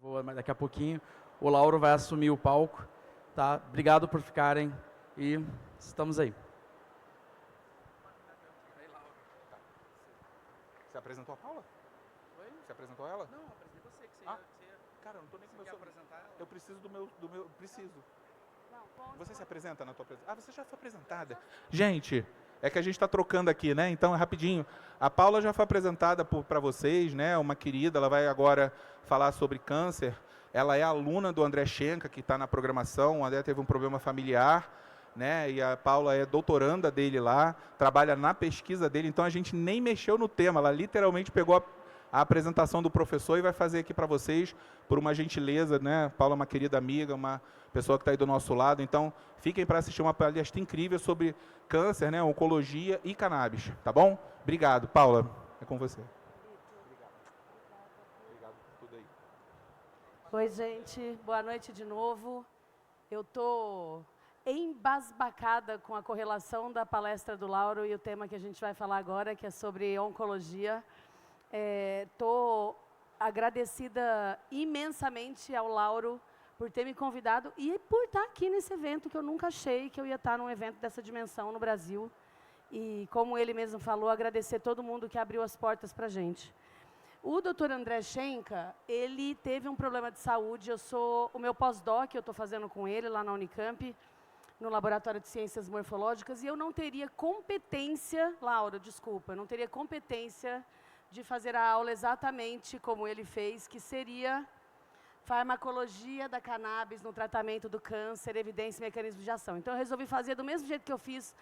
Mas daqui a pouquinho o Lauro vai assumir o palco, tá? Obrigado por ficarem e estamos aí. Você apresentou a Paula? Oi? Você apresentou ela? Não, apresentei você. Cara, eu não tô nem com Você quer apresentar ela? Eu preciso do meu... Preciso. Você se apresenta na tua apresentação? Ah, você já foi apresentada. Gente, é que a gente está trocando aqui, né? Então, é rapidinho. A Paula já foi apresentada para vocês, né? Uma querida, ela vai agora falar sobre câncer. Ela é aluna do André Schenka, que está na programação. O André teve um problema familiar, né? E a Paula é doutoranda dele lá, trabalha na pesquisa dele. Então, a gente nem mexeu no tema. Ela literalmente pegou a apresentação do professor e vai fazer aqui para vocês, por uma gentileza, né? Paula é uma querida amiga, uma pessoa que está aí do nosso lado. Então, fiquem para assistir uma palestra incrível sobre câncer, né? Oncologia e cannabis, tá bom? Obrigado. Paula, é com você. Obrigado por tudo aí. Oi, gente. Boa noite de novo. Eu estou embasbacada com a correlação da palestra do Lauro e o tema que a gente vai falar agora, que é sobre oncologia. Estou agradecida imensamente ao Lauro por ter me convidado e por estar aqui nesse evento, que eu nunca achei que eu ia estar num evento dessa dimensão no Brasil. E, como ele mesmo falou, agradecer todo mundo que abriu as portas para a gente. O Dr. André Schenka, ele teve um problema de saúde. O meu pós-doc, eu estou fazendo com ele lá na Unicamp, no Laboratório de Ciências Morfológicas, e eu não teria competência, Laura, desculpa, eu não teria competência de fazer a aula exatamente como ele fez, que seria farmacologia da cannabis no tratamento do câncer, evidência e mecanismos de ação. Então, eu resolvi fazer do mesmo jeito que eu fiz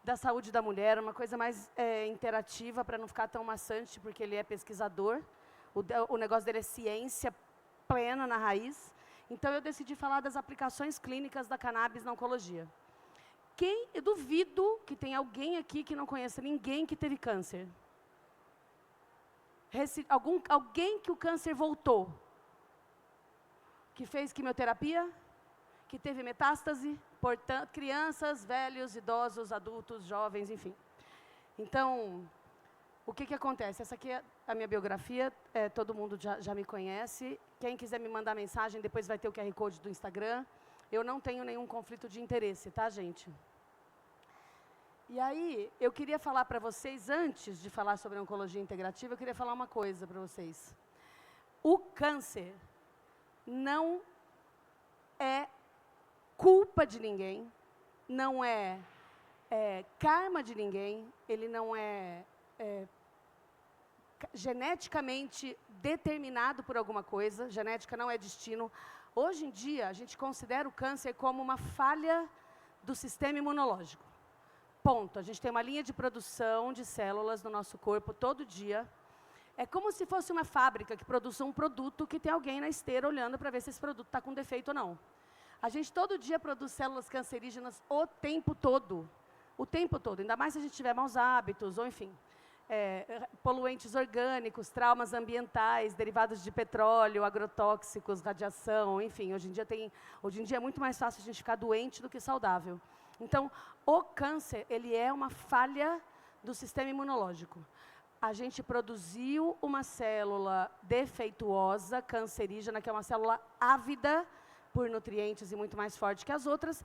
da saúde da mulher, uma coisa mais interativa, para não ficar tão maçante, porque ele é pesquisador. O negócio dele é ciência plena na raiz. Então, eu decidi falar das aplicações clínicas da cannabis na oncologia. Eu duvido que tem alguém aqui que não conheça ninguém que teve câncer. Alguém que o câncer voltou, que fez quimioterapia, que teve metástase, portanto, crianças, velhos, idosos, adultos, jovens, enfim. Então, o que acontece? Essa aqui é a minha biografia, todo mundo já me conhece. Quem quiser me mandar mensagem, depois vai ter o QR Code do Instagram. Eu não tenho nenhum conflito de interesse, tá, gente? E aí, eu queria falar para vocês, antes de falar sobre oncologia integrativa, eu queria falar uma coisa para vocês. O câncer não é culpa de ninguém, não é karma de ninguém, ele não é geneticamente determinado por alguma coisa, genética não é destino. Hoje em dia, a gente considera o câncer como uma falha do sistema imunológico. Ponto. A gente tem uma linha de produção de células no nosso corpo todo dia. É como se fosse uma fábrica que produz um produto que tem alguém na esteira olhando para ver se esse produto está com defeito ou não. A gente todo dia produz células cancerígenas o tempo todo. O tempo todo. Ainda mais se a gente tiver maus hábitos, ou enfim, poluentes orgânicos, traumas ambientais, derivados de petróleo, agrotóxicos, radiação, enfim. Hoje em dia é muito mais fácil a gente ficar doente do que saudável. Então, o câncer, ele é uma falha do sistema imunológico. A gente produziu uma célula defeituosa, cancerígena, que é uma célula ávida por nutrientes e muito mais forte que as outras.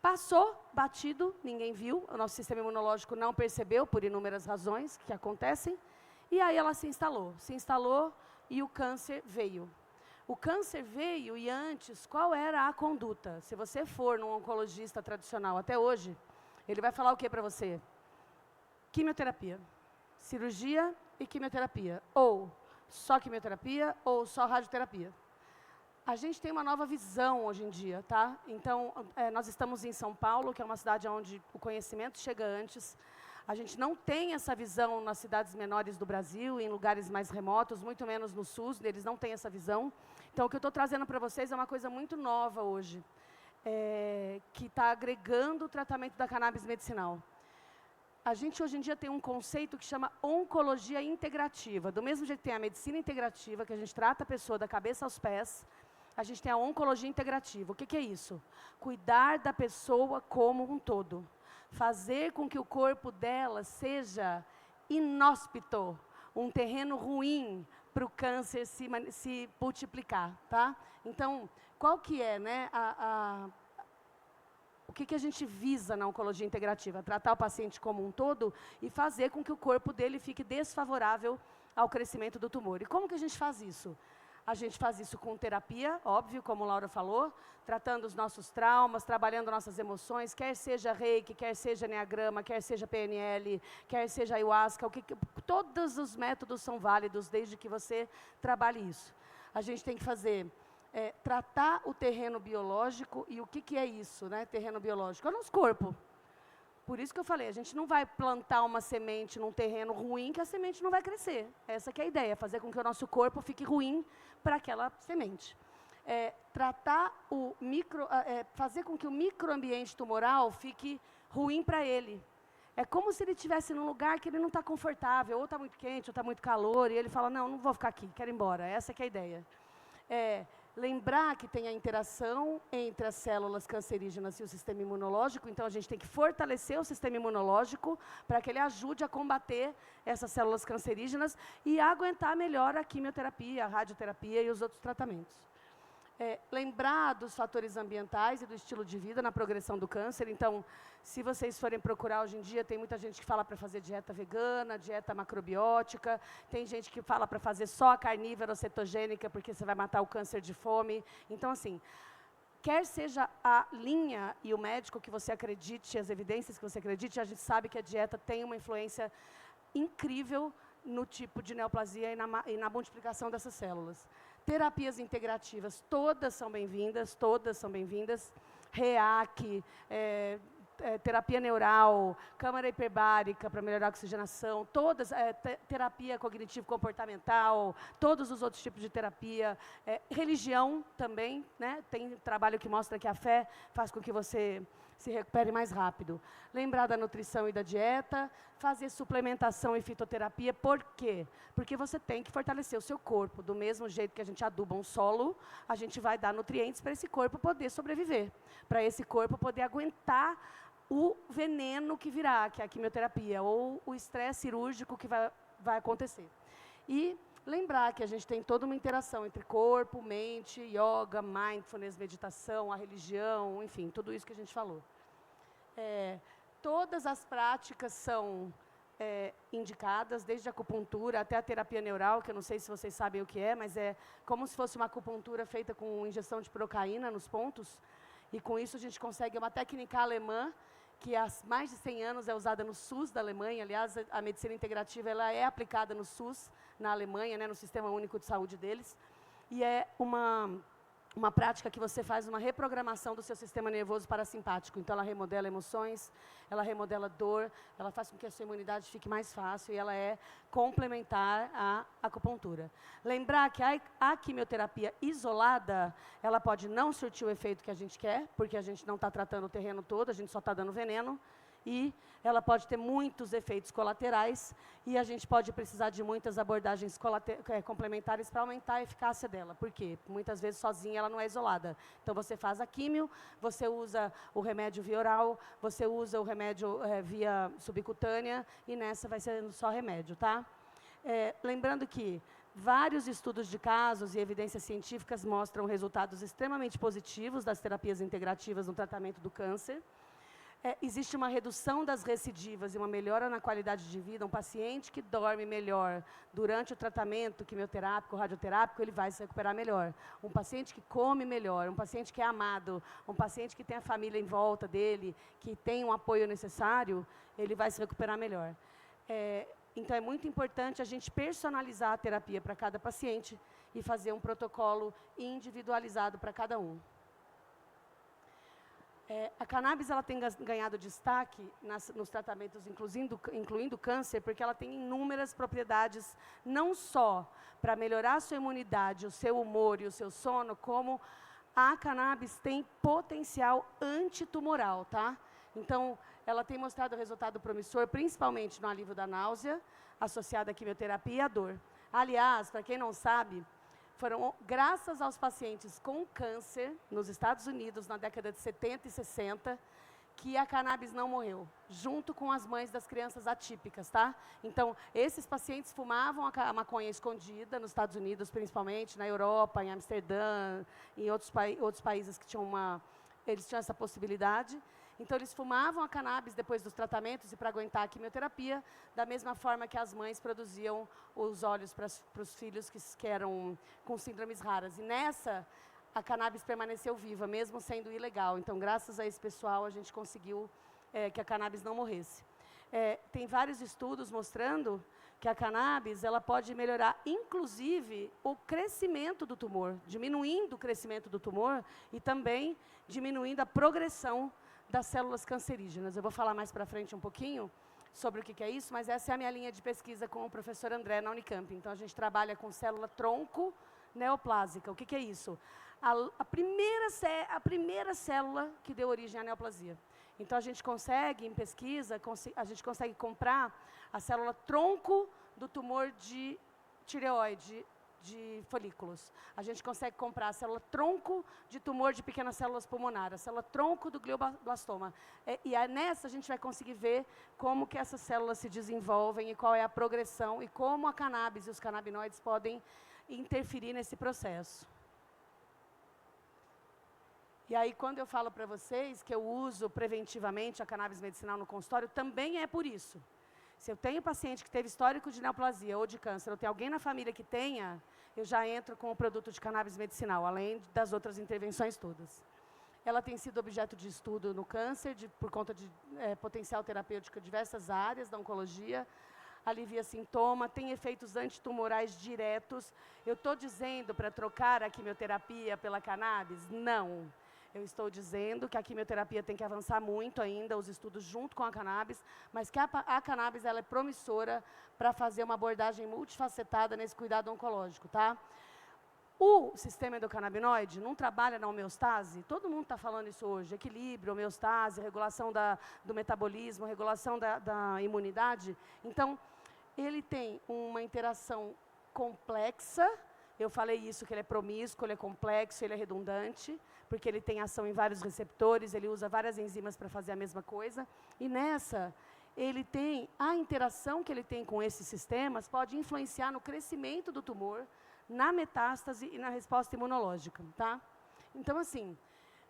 Passou batido, ninguém viu, o nosso sistema imunológico não percebeu, por inúmeras razões que acontecem, e aí ela se instalou e o câncer veio. O câncer veio e antes, qual era a conduta? Se você for num oncologista tradicional até hoje, ele vai falar o que para você? Quimioterapia, cirurgia e quimioterapia. Ou só quimioterapia ou só radioterapia. A gente tem uma nova visão hoje em dia, tá? Então, nós estamos em São Paulo, que é uma cidade onde o conhecimento chega antes. A gente não tem essa visão nas cidades menores do Brasil, em lugares mais remotos, muito menos no SUS, eles não têm essa visão. Então, o que eu estou trazendo para vocês é uma coisa muito nova hoje, que está agregando o tratamento da cannabis medicinal. A gente, hoje em dia, tem um conceito que chama oncologia integrativa. Do mesmo jeito que tem a medicina integrativa, que a gente trata a pessoa da cabeça aos pés, a gente tem a oncologia integrativa. O que é isso? Cuidar da pessoa como um todo. Fazer com que o corpo dela seja inóspito, um terreno ruim, para o câncer se multiplicar, tá? Então, qual que é, né, o que a gente visa na oncologia integrativa? Tratar o paciente como um todo e fazer com que o corpo dele fique desfavorável ao crescimento do tumor. E como que a gente faz isso? A gente faz isso com terapia, óbvio, como a Laura falou, tratando os nossos traumas, trabalhando nossas emoções, quer seja reiki, quer seja enneagrama, quer seja PNL, quer seja ayahuasca, todos os métodos são válidos, desde que você trabalhe isso. A gente tem que fazer, tratar o terreno biológico, e o que é isso, né, terreno biológico? É o nosso corpo. Por isso que eu falei, a gente não vai plantar uma semente num terreno ruim que a semente não vai crescer. Essa que é a ideia, fazer com que o nosso corpo fique ruim para aquela semente. Fazer com que o microambiente tumoral fique ruim para ele. É como se ele estivesse num lugar que ele não está confortável, ou está muito quente, ou está muito calor, e ele fala, não vou ficar aqui, quero ir embora. Essa que é a ideia. Lembrar que tem a interação entre as células cancerígenas e o sistema imunológico, então a gente tem que fortalecer o sistema imunológico para que ele ajude a combater essas células cancerígenas e a aguentar melhor a quimioterapia, a radioterapia e os outros tratamentos. Lembrar dos fatores ambientais e do estilo de vida na progressão do câncer. Então, se vocês forem procurar hoje em dia, tem muita gente que fala para fazer dieta vegana, dieta macrobiótica, tem gente que fala para fazer só a carnívora ou cetogênica, porque você vai matar o câncer de fome. Então, assim, quer seja a linha e o médico que você acredite, as evidências que você acredite, a gente sabe que a dieta tem uma influência incrível no tipo de neoplasia e na multiplicação dessas células. Terapias integrativas, todas são bem-vindas, REAC, terapia neural, câmara hiperbárica para melhorar a oxigenação, todas, terapia cognitivo-comportamental, todos os outros tipos de terapia, religião também, né? Tem trabalho que mostra que a fé faz com que você se recupere mais rápido. Lembrar da nutrição e da dieta, fazer suplementação e fitoterapia. Por quê? Porque você tem que fortalecer o seu corpo. Do mesmo jeito que a gente aduba um solo, a gente vai dar nutrientes para esse corpo poder sobreviver, para esse corpo poder aguentar o veneno que virá, que é a quimioterapia, ou o estresse cirúrgico que vai acontecer. E lembrar que a gente tem toda uma interação entre corpo, mente, yoga, mindfulness, meditação, a religião, enfim, tudo isso que a gente falou. Todas as práticas são indicadas, desde a acupuntura até a terapia neural, que eu não sei se vocês sabem o que é, mas é como se fosse uma acupuntura feita com injeção de procaína nos pontos, e com isso a gente consegue uma técnica alemã, que há mais de 100 anos é usada no SUS da Alemanha. Aliás, a medicina integrativa ela é aplicada no SUS, na Alemanha, né, no Sistema Único de Saúde deles. E é uma prática que você faz uma reprogramação do seu sistema nervoso parasimpático. Então, ela remodela emoções, ela remodela dor, ela faz com que a sua imunidade fique mais fácil e ela é complementar à acupuntura. Lembrar que a quimioterapia isolada, ela pode não surtir o efeito que a gente quer, porque a gente não está tratando o terreno todo, a gente só está dando veneno, e ela pode ter muitos efeitos colaterais, e a gente pode precisar de muitas abordagens complementares para aumentar a eficácia dela. Por quê? Muitas vezes sozinha ela não é isolada. Então você faz a químio, você usa o remédio via oral, você usa o remédio via subcutânea, e nessa vai ser só remédio, tá? Lembrando que vários estudos de casos e evidências científicas mostram resultados extremamente positivos das terapias integrativas no tratamento do câncer. Existe uma redução das recidivas e uma melhora na qualidade de vida. Um paciente que dorme melhor durante o tratamento quimioterápico, radioterápico, ele vai se recuperar melhor. Um paciente que come melhor, um paciente que é amado, um paciente que tem a família em volta dele, que tem um apoio necessário, ele vai se recuperar melhor. Então, é muito importante a gente personalizar a terapia para cada paciente e fazer um protocolo individualizado para cada um. A cannabis ela tem ganhado destaque nos tratamentos, incluindo câncer, porque ela tem inúmeras propriedades, não só para melhorar a sua imunidade, o seu humor e o seu sono, como a cannabis tem potencial antitumoral, tá? Então, ela tem mostrado resultado promissor, principalmente no alívio da náusea, associada à quimioterapia e à dor. Aliás, para quem não sabe, foram graças aos pacientes com câncer nos Estados Unidos, na década de 70 e 60, que a cannabis não morreu, junto com as mães das crianças atípicas, tá? Então, esses pacientes fumavam a maconha escondida, nos Estados Unidos, principalmente, na Europa, em Amsterdã, em outros países que eles tinham essa possibilidade. Então, eles fumavam a cannabis depois dos tratamentos e para aguentar a quimioterapia, da mesma forma que as mães produziam os óleos para os filhos que eram com síndromes raras. E nessa, a cannabis permaneceu viva, mesmo sendo ilegal. Então, graças a esse pessoal, a gente conseguiu que a cannabis não morresse. Tem vários estudos mostrando que a cannabis ela pode melhorar, inclusive, o crescimento do tumor, diminuindo o crescimento do tumor e também diminuindo a progressão das células cancerígenas. Eu vou falar mais para frente um pouquinho sobre o que é isso, mas essa é a minha linha de pesquisa com o professor André na Unicamp. Então, a gente trabalha com célula tronco neoplásica. O que é isso? A primeira célula que deu origem à neoplasia. Então, a gente consegue, em pesquisa, a gente consegue comprar a célula tronco do tumor de tireoide, de folículos. A gente consegue comprar a célula tronco de tumor de pequenas células pulmonares, a célula tronco do glioblastoma. Nessa, a gente vai conseguir ver como que essas células se desenvolvem e qual é a progressão e como a cannabis e os canabinoides podem interferir nesse processo. E aí, quando eu falo para vocês que eu uso preventivamente a cannabis medicinal no consultório, também é por isso. Se eu tenho paciente que teve histórico de neoplasia ou de câncer, ou tem alguém na família que tenha, eu já entro com o produto de cannabis medicinal, além das outras intervenções todas. Ela tem sido objeto de estudo no câncer, por conta de potencial terapêutico em diversas áreas da oncologia, alivia sintoma, tem efeitos antitumorais diretos. Eu estou dizendo para trocar a quimioterapia pela cannabis? Não. Eu estou dizendo que a quimioterapia tem que avançar muito ainda, os estudos junto com a cannabis, mas que a cannabis ela é promissora para fazer uma abordagem multifacetada nesse cuidado oncológico, tá? O sistema endocannabinoide não trabalha na homeostase, todo mundo está falando isso hoje, equilíbrio, homeostase, regulação do metabolismo, regulação da imunidade. Então, ele tem uma interação complexa. Eu falei isso, que ele é promíscuo, ele é complexo, ele é redundante, porque ele tem ação em vários receptores, ele usa várias enzimas para fazer a mesma coisa. E nessa, ele tem a interação que ele tem com esses sistemas, pode influenciar no crescimento do tumor, na metástase e na resposta imunológica, tá? Então, assim,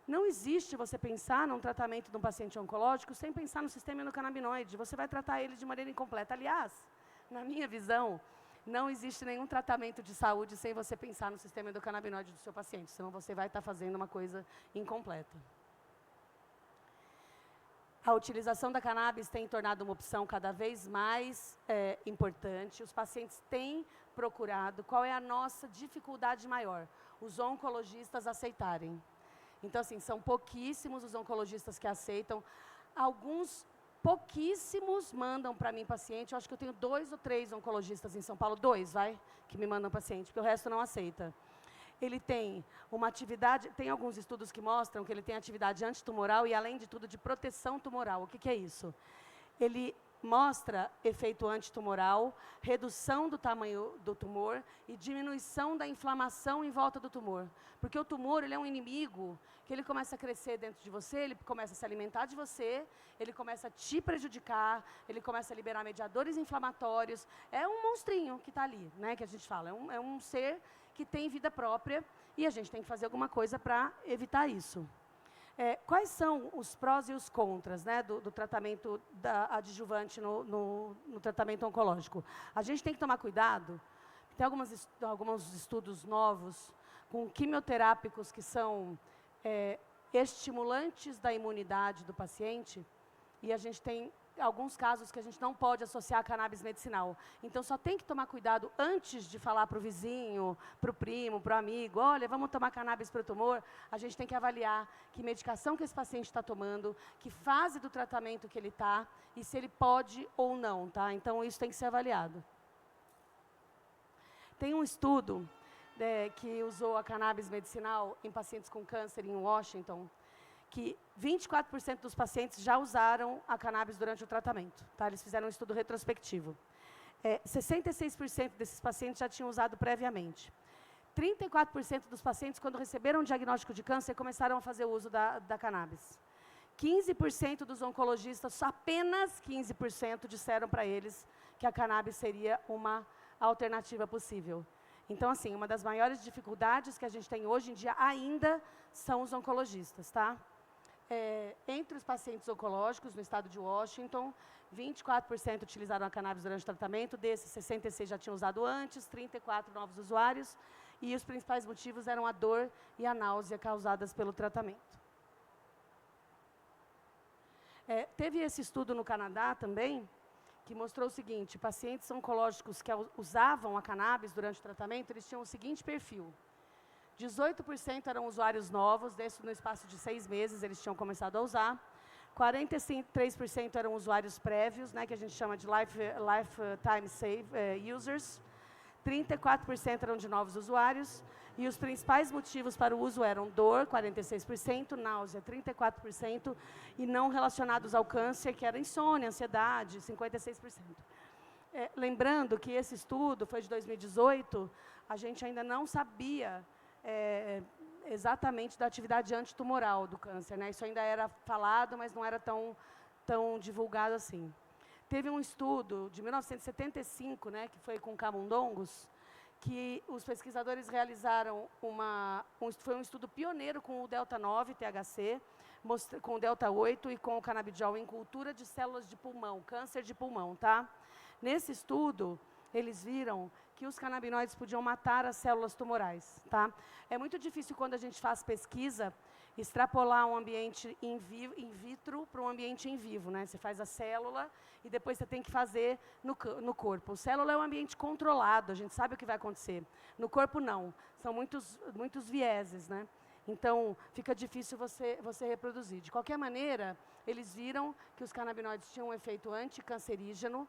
não existe você pensar num tratamento de um paciente oncológico sem pensar no sistema endocannabinoide. Você vai tratar ele de maneira incompleta. Aliás, na minha visão, não existe nenhum tratamento de saúde sem você pensar no sistema endocannabinoide do seu paciente, senão você vai estar fazendo uma coisa incompleta. A utilização da cannabis tem tornado uma opção cada vez mais importante. Os pacientes têm procurado. Qual é a nossa dificuldade maior? Os oncologistas aceitarem. Então, assim, são pouquíssimos os oncologistas que aceitam. Alguns pouquíssimos mandam para mim paciente. Eu acho que eu tenho 2 ou 3 oncologistas em São Paulo, 2, que me mandam paciente, porque o resto não aceita. Ele tem uma atividade, tem alguns estudos que mostram que ele tem atividade antitumoral e, além de tudo, de proteção tumoral. O que é isso? Ele mostra efeito antitumoral, redução do tamanho do tumor e diminuição da inflamação em volta do tumor. Porque o tumor, ele é um inimigo, que ele começa a crescer dentro de você, ele começa a se alimentar de você, ele começa a te prejudicar, ele começa a liberar mediadores inflamatórios. É um monstrinho que está ali, né, que a gente fala. É um ser que tem vida própria e a gente tem que fazer alguma coisa para evitar isso. Quais são os prós e os contras, né, do tratamento adjuvante no tratamento oncológico? A gente tem que tomar cuidado, tem alguns estudos novos com quimioterápicos que são estimulantes da imunidade do paciente, e a gente tem alguns casos que a gente não pode associar a cannabis medicinal. Então, só tem que tomar cuidado antes de falar para o vizinho, para o primo, para o amigo, olha, vamos tomar cannabis para o tumor. A gente tem que avaliar que medicação que esse paciente está tomando, que fase do tratamento que ele está e se ele pode ou não, tá? Então, isso tem que ser avaliado. Tem um estudo que usou a cannabis medicinal em pacientes com câncer em Washington, que 24% dos pacientes já usaram a cannabis durante o tratamento. Tá? Eles fizeram um estudo retrospectivo. 66% desses pacientes já tinham usado previamente. 34% dos pacientes, quando receberam o diagnóstico de câncer, começaram a fazer o uso da cannabis. 15% dos oncologistas, apenas 15%, disseram para eles que a cannabis seria uma alternativa possível. Então, assim, uma das maiores dificuldades que a gente tem hoje em dia ainda são os oncologistas, tá? Entre os pacientes oncológicos no estado de Washington, 24% utilizaram a cannabis durante o tratamento, desses 66 já tinham usado antes, 34 novos usuários, e os principais motivos eram a dor e a náusea causadas pelo tratamento. Teve esse estudo no Canadá também, que mostrou o seguinte: pacientes oncológicos que usavam a cannabis durante o tratamento, eles tinham o seguinte perfil: 18% eram usuários novos, desse no espaço de 6 meses eles tinham começado a usar, 43% eram usuários prévios, né, que a gente chama de lifetime users, 34% eram de novos usuários, e os principais motivos para o uso eram dor, 46%, náusea, 34%, e não relacionados ao câncer, que era insônia, ansiedade, 56%. Lembrando que esse estudo foi de 2018, a gente ainda não sabia exatamente da atividade antitumoral do câncer, né? Isso ainda era falado, mas não era tão divulgado assim. Teve um estudo de 1975, né, que foi com camundongos, que os pesquisadores realizaram foi um estudo pioneiro com o delta 9 THC, com o delta 8 e com o canabidiol em cultura de células de pulmão, câncer de pulmão, tá? Nesse estudo, eles viram que os canabinoides podiam matar as células tumorais, tá? É muito difícil, quando a gente faz pesquisa, extrapolar um ambiente in vitro para um ambiente em vivo, né? Você faz a célula e depois você tem que fazer no corpo. A célula é um ambiente controlado, a gente sabe o que vai acontecer. No corpo, não. São muitos vieses, né? Então, fica difícil você reproduzir. De qualquer maneira, eles viram que os canabinoides tinham um efeito anticancerígeno.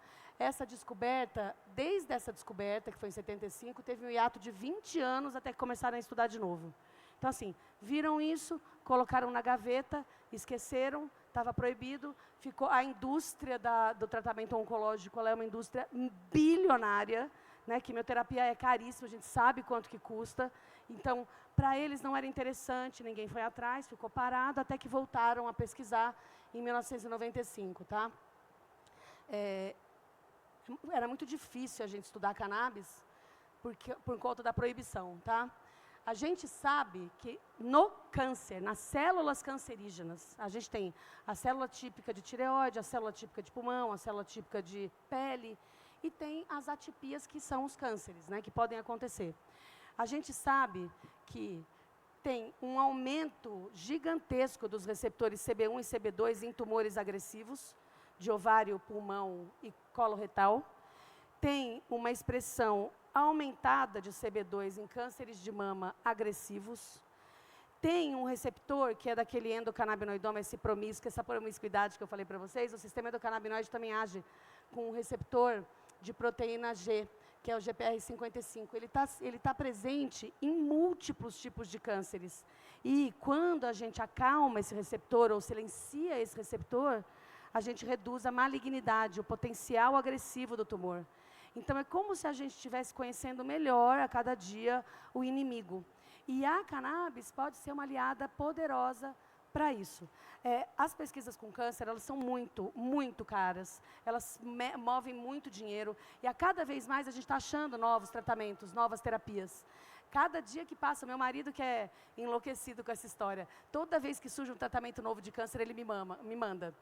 Desde essa descoberta, que foi em 75, teve um hiato de 20 anos até que começaram a estudar de novo. Então, assim, viram isso, colocaram na gaveta, esqueceram, estava proibido, ficou. A indústria do tratamento oncológico, ela é uma indústria bilionária, né? Quimioterapia é caríssima, a gente sabe quanto que custa. Então, para eles não era interessante, ninguém foi atrás, ficou parado, até que voltaram a pesquisar em 1995, tá? Era muito difícil a gente estudar cannabis por conta da proibição, tá? A gente sabe que no câncer, nas células cancerígenas, a gente tem a célula típica de tireoide, a célula típica de pulmão, a célula típica de pele, e tem as atipias, que são os cânceres, né, que podem acontecer. A gente sabe que tem um aumento gigantesco dos receptores CB1 e CB2 em tumores agressivos, de ovário, pulmão e colo retal. Tem uma expressão aumentada de CB2 em cânceres de mama agressivos. Tem um receptor, que é daquele endocannabinoidoma, essa promiscuidade que eu falei para vocês. O sistema endocannabinoide também age com um receptor de proteína G, que é o GPR55. Ele tá presente em múltiplos tipos de cânceres. E quando a gente acalma esse receptor ou silencia esse receptor, a gente reduz a malignidade, o potencial agressivo do tumor. Então, é como se a gente estivesse conhecendo melhor a cada dia o inimigo. E a cannabis pode ser uma aliada poderosa para isso. As pesquisas com câncer, elas são muito, muito caras. Elas movem muito dinheiro. E a cada vez mais a gente está achando novos tratamentos, novas terapias. Cada dia que passa, meu marido, que é enlouquecido com essa história, toda vez que surge um tratamento novo de câncer, ele me manda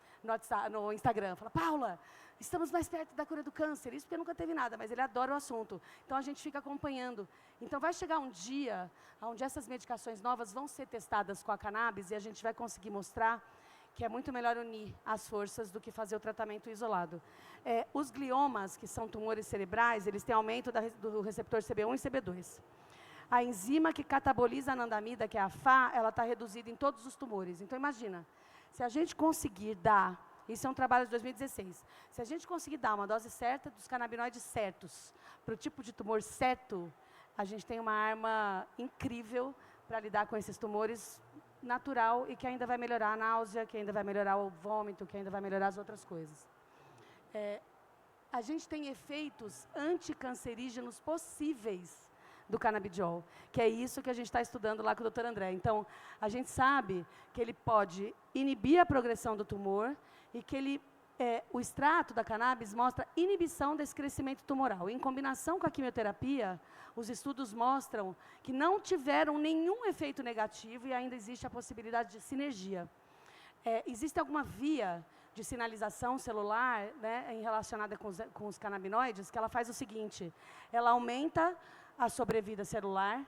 no Instagram, fala: Paula, estamos mais perto da cura do câncer. Isso porque nunca teve nada, mas ele adora o assunto. Então, a gente fica acompanhando. Então, vai chegar um dia onde essas medicações novas vão ser testadas com a cannabis e a gente vai conseguir mostrar que é muito melhor unir as forças do que fazer o tratamento isolado. Os gliomas, que são tumores cerebrais, eles têm aumento do receptor CB1 e CB2. A enzima que cataboliza a anandamida, que é a FA, ela está reduzida em todos os tumores. Então, imagina, se a gente conseguir dar, isso é um trabalho de 2016, se a gente conseguir dar uma dose certa dos canabinoides certos, para o tipo de tumor certo, a gente tem uma arma incrível para lidar com esses tumores natural e que ainda vai melhorar a náusea, que ainda vai melhorar o vômito, que ainda vai melhorar as outras coisas. A gente tem efeitos anticancerígenos possíveis do canabidiol, que é isso que a gente está estudando lá com o Dr. André. Então, a gente sabe que ele pode inibir a progressão do tumor e que o extrato da cannabis mostra inibição desse crescimento tumoral. Em combinação com a quimioterapia, os estudos mostram que não tiveram nenhum efeito negativo e ainda existe a possibilidade de sinergia. Existe alguma via de sinalização celular, né, relacionada com os canabinoides, que ela faz o seguinte: ela aumenta a sobrevida celular,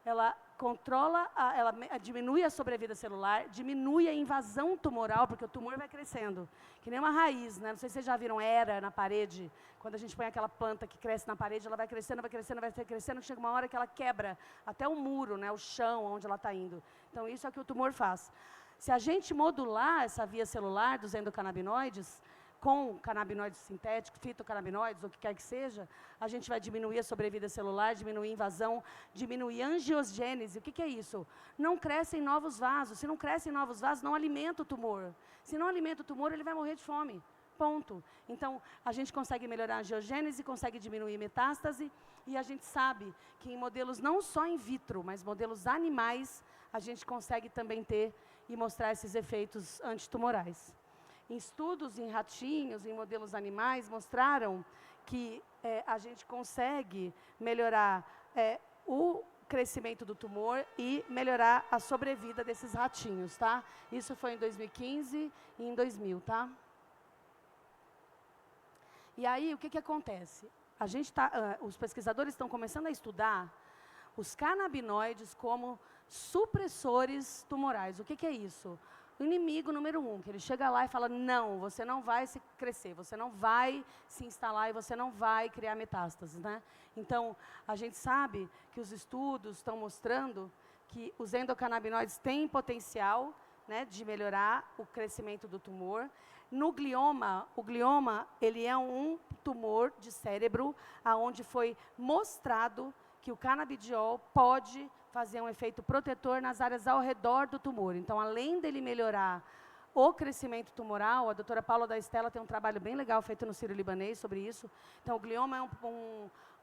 ela controla, ela diminui a sobrevida celular, diminui a invasão tumoral, porque o tumor vai crescendo, que nem uma raiz, né? Não sei se vocês já viram era na parede, quando a gente põe aquela planta que cresce na parede, ela vai crescendo, vai crescendo, vai crescendo, chega uma hora que ela quebra até o muro, né, o chão onde ela está indo. Então, isso é o que o tumor faz. Se a gente modular essa via celular dos endocannabinoides, com canabinoides sintéticos, fitocannabinoides, ou o que quer que seja, a gente vai diminuir a sobrevida celular, diminuir a invasão, diminuir a angiogênese. O que é isso? Não crescem novos vasos. Se não crescem novos vasos, não alimenta o tumor. Se não alimenta o tumor, ele vai morrer de fome. Ponto. Então, a gente consegue melhorar a angiogênese, consegue diminuir metástase, e a gente sabe que em modelos não só in vitro, mas modelos animais, a gente consegue também ter e mostrar esses efeitos antitumorais. Em estudos em ratinhos, em modelos animais, mostraram que a gente consegue melhorar o crescimento do tumor e melhorar a sobrevida desses ratinhos, tá? Isso foi em 2015 e em 2000, tá? E aí, o que acontece? Os pesquisadores estão começando a estudar os canabinoides como supressores tumorais. O que é isso? O inimigo número 1, que ele chega lá e fala: não, você não vai se crescer, você não vai se instalar e você não vai criar metástases, né? Então, a gente sabe que os estudos estão mostrando que os endocannabinoides têm potencial, né, de melhorar o crescimento do tumor. No glioma, o glioma, ele é um tumor de cérebro, onde foi mostrado que o canabidiol pode fazer um efeito protetor nas áreas ao redor do tumor. Então, além dele melhorar o crescimento tumoral, a doutora Paula da Estela tem um trabalho bem legal feito no Sírio-Libanês sobre isso. Então, o glioma é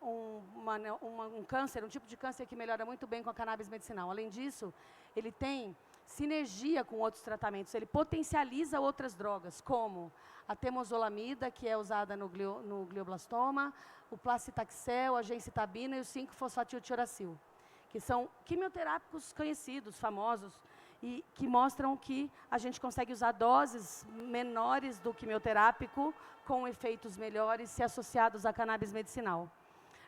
um câncer, um tipo de câncer que melhora muito bem com a cannabis medicinal. Além disso, ele tem sinergia com outros tratamentos, ele potencializa outras drogas, como a temozolamida, que é usada no glioblastoma, o placitaxel, a gencitabina e o 5-fosfatiltioracil, que são quimioterápicos conhecidos, famosos, e que mostram que a gente consegue usar doses menores do quimioterápico com efeitos melhores se associados à cannabis medicinal.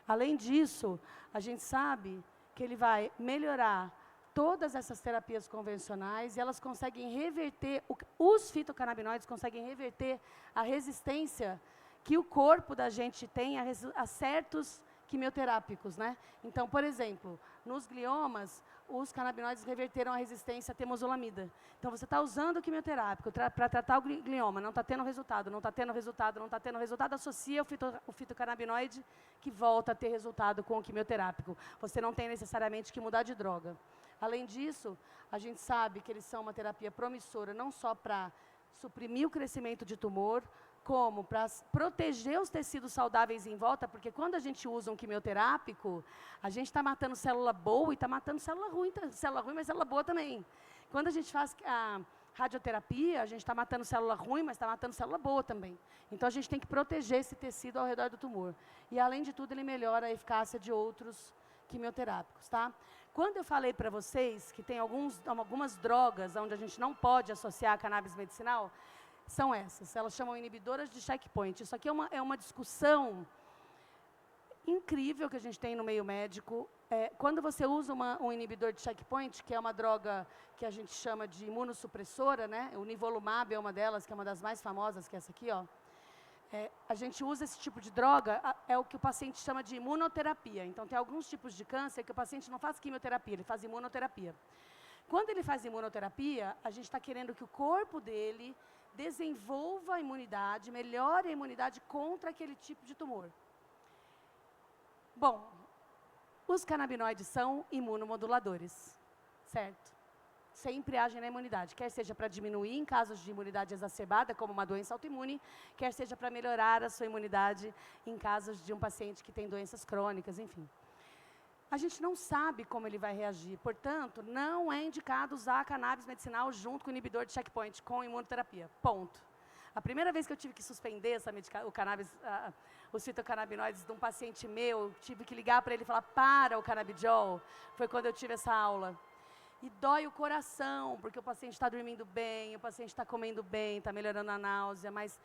Além disso, a gente sabe que ele vai melhorar todas essas terapias convencionais, e elas conseguem reverter, os fitocannabinoides conseguem reverter a resistência que o corpo da gente tem a certos quimioterápicos, né? Então, por exemplo, nos gliomas, os canabinoides reverteram a resistência à temozolamida. Então, você está usando o quimioterápico para tratar o glioma, não está tendo resultado, não está tendo resultado, não está tendo resultado, associa o fitocannabinoide que volta a ter resultado com o quimioterápico. Você não tem necessariamente que mudar de droga. Além disso, a gente sabe que eles são uma terapia promissora, não só para suprimir o crescimento de tumor, como para proteger os tecidos saudáveis em volta, porque quando a gente usa um quimioterápico, a gente está matando célula boa e está matando célula ruim, mas célula boa também. Quando a gente faz a radioterapia, a gente está matando célula ruim, mas está matando célula boa também. Então, a gente tem que proteger esse tecido ao redor do tumor. E, além de tudo, ele melhora a eficácia de outros quimioterápicos, tá? Quando eu falei para vocês que tem algumas drogas onde a gente não pode associar a cannabis medicinal, são essas. Elas chamam inibidoras de checkpoint. Isso aqui é uma discussão incrível que a gente tem no meio médico. Quando você usa um inibidor de checkpoint, que é uma droga que a gente chama de imunossupressora, né? O nivolumab é uma delas, que é uma das mais famosas, que é essa aqui, ó. A gente usa esse tipo de droga, é o que o paciente chama de imunoterapia. Então, tem alguns tipos de câncer que o paciente não faz quimioterapia, ele faz imunoterapia. Quando ele faz imunoterapia, a gente está querendo que o corpo dele desenvolva a imunidade, melhore a imunidade contra aquele tipo de tumor. Bom, os canabinoides são imunomoduladores, certo? Sempre agem na imunidade, quer seja para diminuir em casos de imunidade exacerbada, como uma doença autoimune, quer seja para melhorar a sua imunidade em casos de um paciente que tem doenças crônicas, enfim. a gente não sabe como ele vai reagir. Portanto, não é indicado usar cannabis medicinal junto com o inibidor de checkpoint, com imunoterapia. Ponto. A primeira vez que eu tive que suspender os fitocannabinoides de um paciente meu, tive que ligar para ele e falar, para o canabidiol, foi quando eu tive essa aula. E dói o coração, porque o paciente está dormindo bem, o paciente está comendo bem, está melhorando a náusea, mas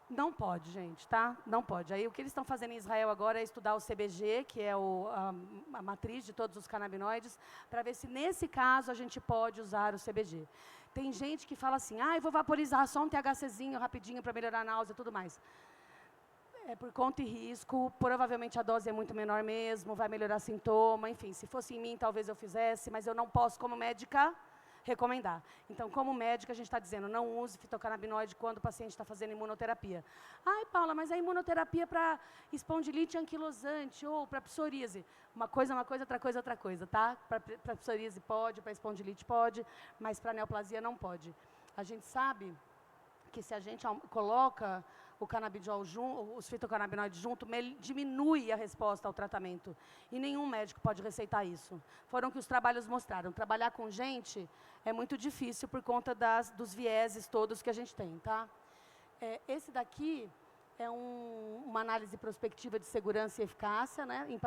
não pode, gente, tá? Não pode. Aí o que eles estão fazendo em Israel agora é estudar o CBG, que é a matriz de todos os canabinoides, para ver se nesse caso a gente pode usar o CBG. Tem gente que fala assim, eu vou vaporizar só um THCzinho rapidinho para melhorar a náusea e tudo mais. É por conta e risco, provavelmente a dose é muito menor mesmo, vai melhorar sintoma, enfim, se fosse em mim talvez eu fizesse, mas eu não posso, como médica, recomendar. Então, como médica, a gente está dizendo, não use fitocannabinoide quando o paciente está fazendo imunoterapia. Ai, Paula, mas a imunoterapia para espondilite anquilosante ou para psoríase. Uma coisa, outra coisa, tá? Para psoríase pode, para espondilite pode, mas para neoplasia não pode. A gente sabe que se a gente coloca o canabidiol os fitocannabinoides junto, diminui a resposta ao tratamento. E nenhum médico pode receitar isso. Foram que os trabalhos mostraram. Trabalhar com gente é muito difícil por conta dos vieses todos que a gente tem, tá? Esse daqui é uma análise prospectiva de segurança e eficácia, né, em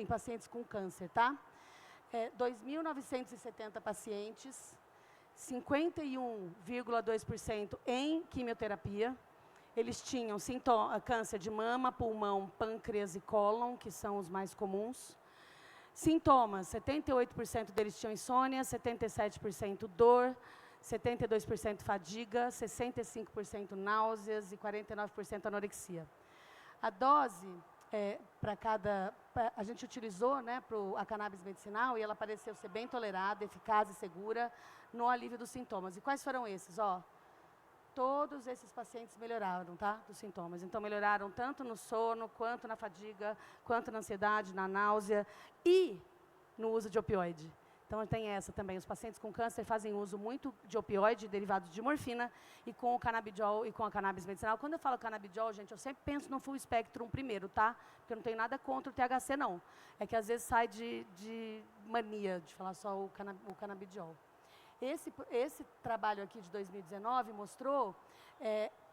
pacientes com câncer, tá? 2.970 pacientes, 51,2% em quimioterapia. Eles tinham câncer de mama, pulmão, pâncreas e cólon, que são os mais comuns. Sintomas, 78% deles tinham insônia, 77% dor, 72% fadiga, 65% náuseas e 49% anorexia. A dose, a gente utilizou, né, a cannabis medicinal e ela pareceu ser bem tolerada, eficaz e segura no alívio dos sintomas. E quais foram esses? Todos esses pacientes melhoraram, tá, dos sintomas. Então, melhoraram tanto no sono, quanto na fadiga, quanto na ansiedade, na náusea e no uso de opioide. Então, tem essa também. Os pacientes com câncer fazem uso muito de opioide, derivados de morfina, e com o canabidiol e com a cannabis medicinal. Quando eu falo canabidiol, gente, eu sempre penso no full spectrum primeiro, tá? Porque eu não tenho nada contra o THC, não. É que, às vezes, sai de mania de falar só o canabidiol. Esse trabalho aqui de 2019 mostrou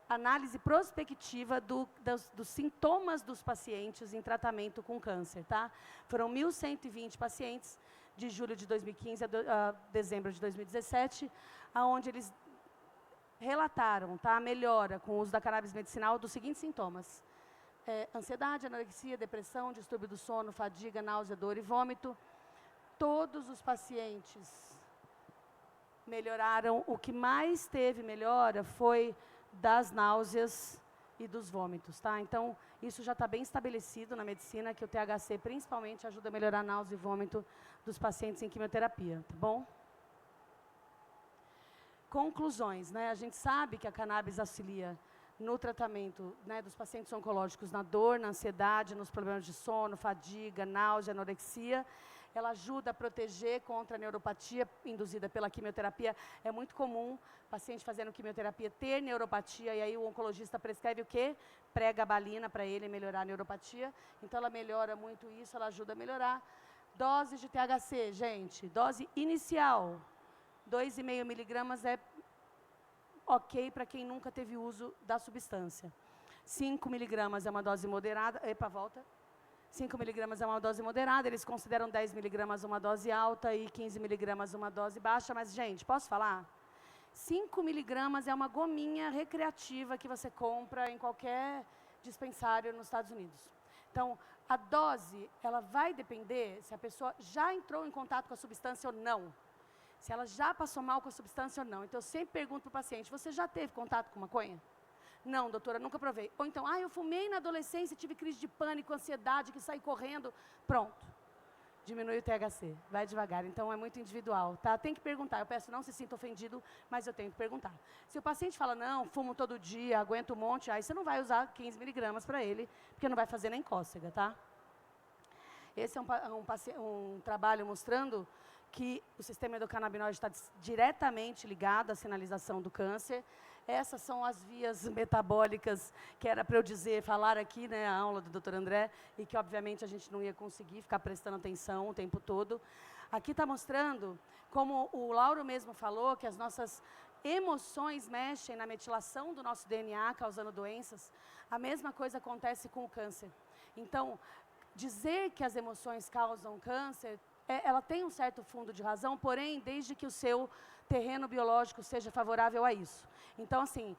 análise prospectiva dos sintomas dos pacientes em tratamento com câncer, tá? Foram 1.120 pacientes de julho de 2015 a dezembro de 2017, aonde eles relataram, tá, a melhora com o uso da cannabis medicinal dos seguintes sintomas: ansiedade, anorexia, depressão, distúrbio do sono, fadiga, náusea, dor e vômito. Todos os pacientes melhoraram. O que mais teve melhora foi das náuseas e dos vômitos, tá? Então, isso já está bem estabelecido na medicina, que o THC principalmente ajuda a melhorar a náusea e vômito dos pacientes em quimioterapia, tá bom? Conclusões, né? A gente sabe que a cannabis auxilia no tratamento, né, dos pacientes oncológicos, na dor, na ansiedade, nos problemas de sono, fadiga, náusea, anorexia. Ela ajuda a proteger contra a neuropatia induzida pela quimioterapia. É muito comum paciente fazendo quimioterapia ter neuropatia, e aí o oncologista prescreve o quê? Pregabalina para ele melhorar a neuropatia. Então, ela melhora muito isso, ela ajuda a melhorar. Dose de THC, gente, dose inicial, 2,5 miligramas é ok para quem nunca teve uso da substância. 5 miligramas é uma dose moderada. 5 miligramas é uma dose moderada, eles consideram 10 miligramas uma dose alta e 15 miligramas uma dose baixa, mas, gente, posso falar? 5 miligramas é uma gominha recreativa que você compra em qualquer dispensário nos Estados Unidos. Então, a dose, ela vai depender se a pessoa já entrou em contato com a substância ou não. Se ela já passou mal com a substância ou não. Então, eu sempre pergunto para o paciente, você já teve contato com maconha? Não, doutora, nunca provei. Ou então, eu fumei na adolescência, tive crise de pânico, ansiedade, que saí correndo. Pronto. Diminui o THC. Vai devagar. Então, é muito individual, tá? Tem que perguntar. Eu peço, não se sinta ofendido, mas eu tenho que perguntar. Se o paciente fala, não, fumo todo dia, aguento um monte, aí você não vai usar 15 miligramas para ele, porque não vai fazer nem cócega, tá? Esse é um trabalho mostrando que o sistema endocannabinoide está diretamente ligado à sinalização do câncer. essas são as vias metabólicas que era para eu falar aqui, né, a aula do Dr. André, e que obviamente a gente não ia conseguir ficar prestando atenção o tempo todo. Aqui está mostrando, como o Lauro mesmo falou, que as nossas emoções mexem na metilação do nosso DNA, causando doenças. A mesma coisa acontece com o câncer. Então, dizer que as emoções causam câncer, ela tem um certo fundo de razão, porém, desde que o seu terreno biológico seja favorável a isso. Então, assim,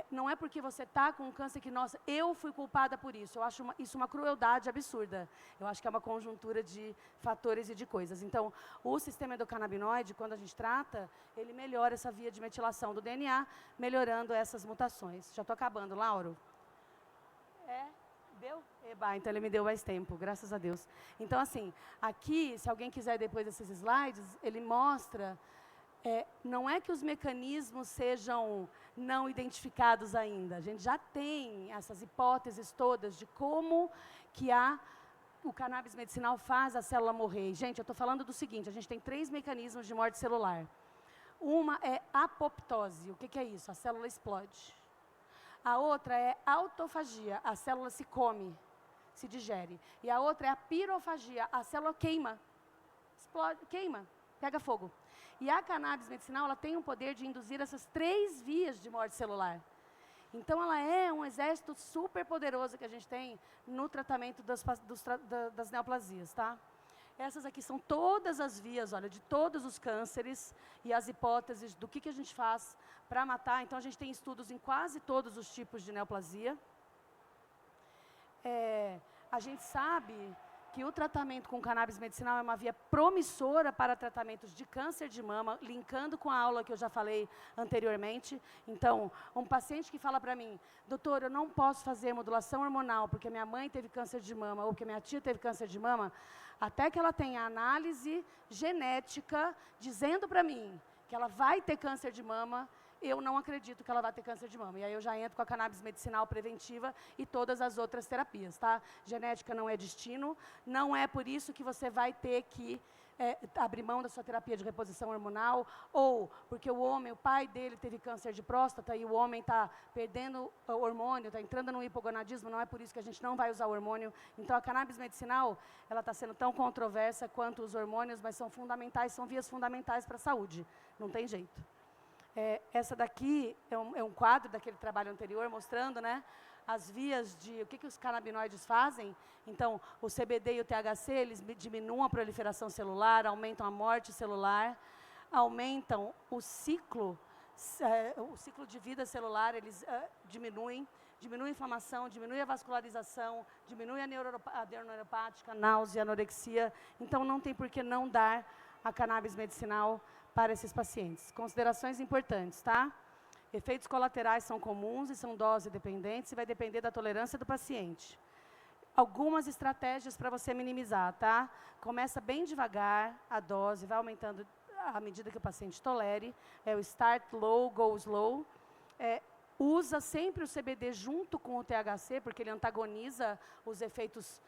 não é porque você está com um câncer que, nossa, eu fui culpada por isso. Eu acho isso uma crueldade absurda. Eu acho que é uma conjuntura de fatores e de coisas. Então, o sistema endocannabinoide, quando a gente trata, ele melhora essa via de metilação do DNA, melhorando essas mutações. Já estou acabando, Lauro? Deu? Eba, então ele me deu mais tempo, graças a Deus. Então, assim, aqui, se alguém quiser depois desses slides, ele mostra, não é que os mecanismos sejam não identificados ainda. A gente já tem essas hipóteses todas de como que o cannabis medicinal faz a célula morrer. Gente, eu estou falando do seguinte, a gente tem 3 mecanismos de morte celular. Uma é apoptose. O que é isso? A célula explode. A outra é autofagia, a célula se come, se digere. E a outra é a pirofagia, a célula queima, explode, queima, pega fogo. E a cannabis medicinal, ela tem o poder de induzir essas 3 vias de morte celular. Então, ela é um exército super poderoso que a gente tem no tratamento das neoplasias, tá? Essas aqui são todas as vias, olha, de todos os cânceres e as hipóteses do que a gente faz para matar. Então, a gente tem estudos em quase todos os tipos de neoplasia. A gente sabe que o tratamento com cannabis medicinal é uma via promissora para tratamentos de câncer de mama, linkando com a aula que eu já falei anteriormente. Então, um paciente que fala para mim, doutor, eu não posso fazer modulação hormonal porque minha mãe teve câncer de mama ou porque minha tia teve câncer de mama, até que ela tenha análise genética dizendo para mim que ela vai ter câncer de mama, eu não acredito que ela vai ter câncer de mama. E aí eu já entro com a cannabis medicinal preventiva e todas as outras terapias, tá? Genética não é destino, não é por isso que você vai ter que abrir mão da sua terapia de reposição hormonal, ou porque o homem, o pai dele teve câncer de próstata e o homem está perdendo o hormônio, está entrando no hipogonadismo, não é por isso que a gente não vai usar o hormônio. Então, a cannabis medicinal, ela está sendo tão controversa quanto os hormônios, mas são fundamentais, são vias fundamentais para a saúde, não tem jeito. Essa daqui é um quadro daquele trabalho anterior, mostrando, né, as vias de o que os canabinoides fazem. Então, o CBD e o THC, eles diminuem a proliferação celular, aumentam a morte celular, aumentam o ciclo de vida celular, eles diminuem a inflamação, diminuem a vascularização, diminuem a dor neuropática, náusea, anorexia. Então, não tem por que não dar a cannabis medicinal para esses pacientes. Considerações importantes, tá? Efeitos colaterais são comuns e são dose dependentes e vai depender da tolerância do paciente. Algumas estratégias para você minimizar, tá? Começa bem devagar a dose, vai aumentando à medida que o paciente tolere. É o start low, go slow. Usa sempre o CBD junto com o THC, porque ele antagoniza os efeitos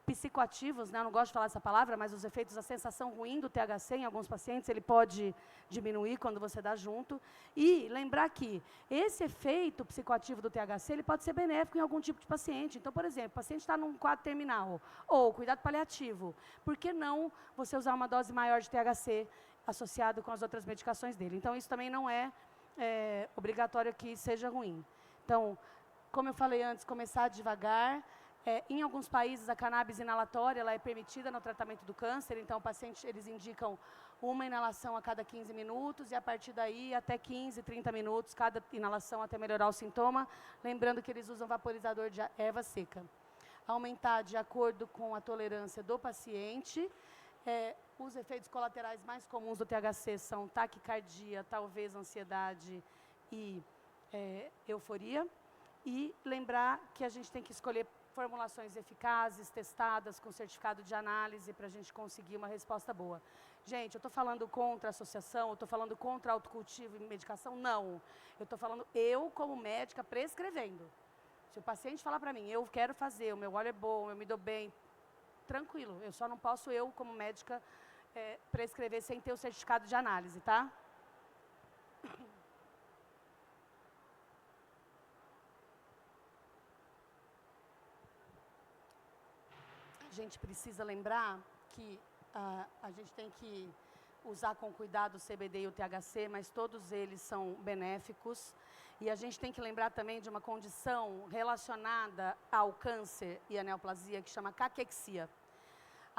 psicoativos, né? Eu não gosto de falar essa palavra, mas os efeitos, a sensação ruim do THC em alguns pacientes, ele pode diminuir quando você dá junto. E lembrar que esse efeito psicoativo do THC, ele pode ser benéfico em algum tipo de paciente. Então, por exemplo, o paciente está num quadro terminal, ou cuidado paliativo, por que não você usar uma dose maior de THC associado com as outras medicações dele? Então, isso também não é obrigatório que seja ruim. Então, como eu falei antes, começar devagar. Em alguns países, a cannabis inalatória ela é permitida no tratamento do câncer, então, o paciente, eles indicam uma inalação a cada 15 minutos, e a partir daí, até 15, 30 minutos, cada inalação até melhorar o sintoma. Lembrando que eles usam vaporizador de erva seca. Aumentar de acordo com a tolerância do paciente. Os efeitos colaterais mais comuns do THC são taquicardia, talvez ansiedade e euforia. E lembrar que a gente tem que escolher formulações eficazes, testadas, com certificado de análise, para a gente conseguir uma resposta boa. Gente, eu estou falando contra a associação, eu estou falando contra autocultivo e medicação? Não. Eu estou falando eu, como médica, prescrevendo. Se o paciente falar para mim, eu quero fazer, o meu óleo é bom, eu me dou bem, tranquilo. Eu só não posso, eu, como médica, prescrever sem ter o certificado de análise, tá? gente precisa lembrar que a gente tem que usar com cuidado o CBD e o THC, mas todos eles são benéficos. E a gente tem que lembrar também de uma condição relacionada ao câncer e à neoplasia, que chama caquexia.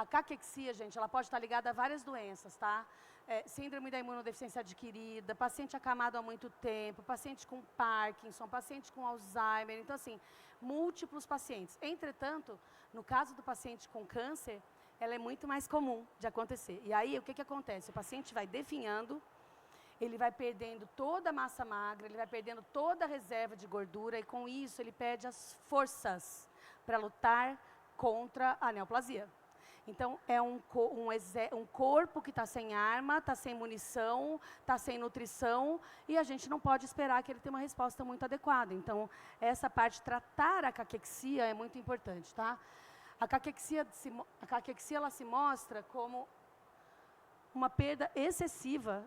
A caquexia, gente, ela pode estar ligada a várias doenças, tá? Síndrome da imunodeficiência adquirida, paciente acamado há muito tempo, paciente com Parkinson, paciente com Alzheimer. Então, assim, múltiplos pacientes. Entretanto, no caso do paciente com câncer, ela é muito mais comum de acontecer. E aí, o que acontece? O paciente vai definhando, ele vai perdendo toda a massa magra, ele vai perdendo toda a reserva de gordura, e com isso ele perde as forças para lutar contra a neoplasia. Então, é um corpo que está sem arma, está sem munição, está sem nutrição, e a gente não pode esperar que ele tenha uma resposta muito adequada. Então, essa parte de tratar a caquexia é muito importante, tá? A caquexia ela se mostra como uma perda excessiva.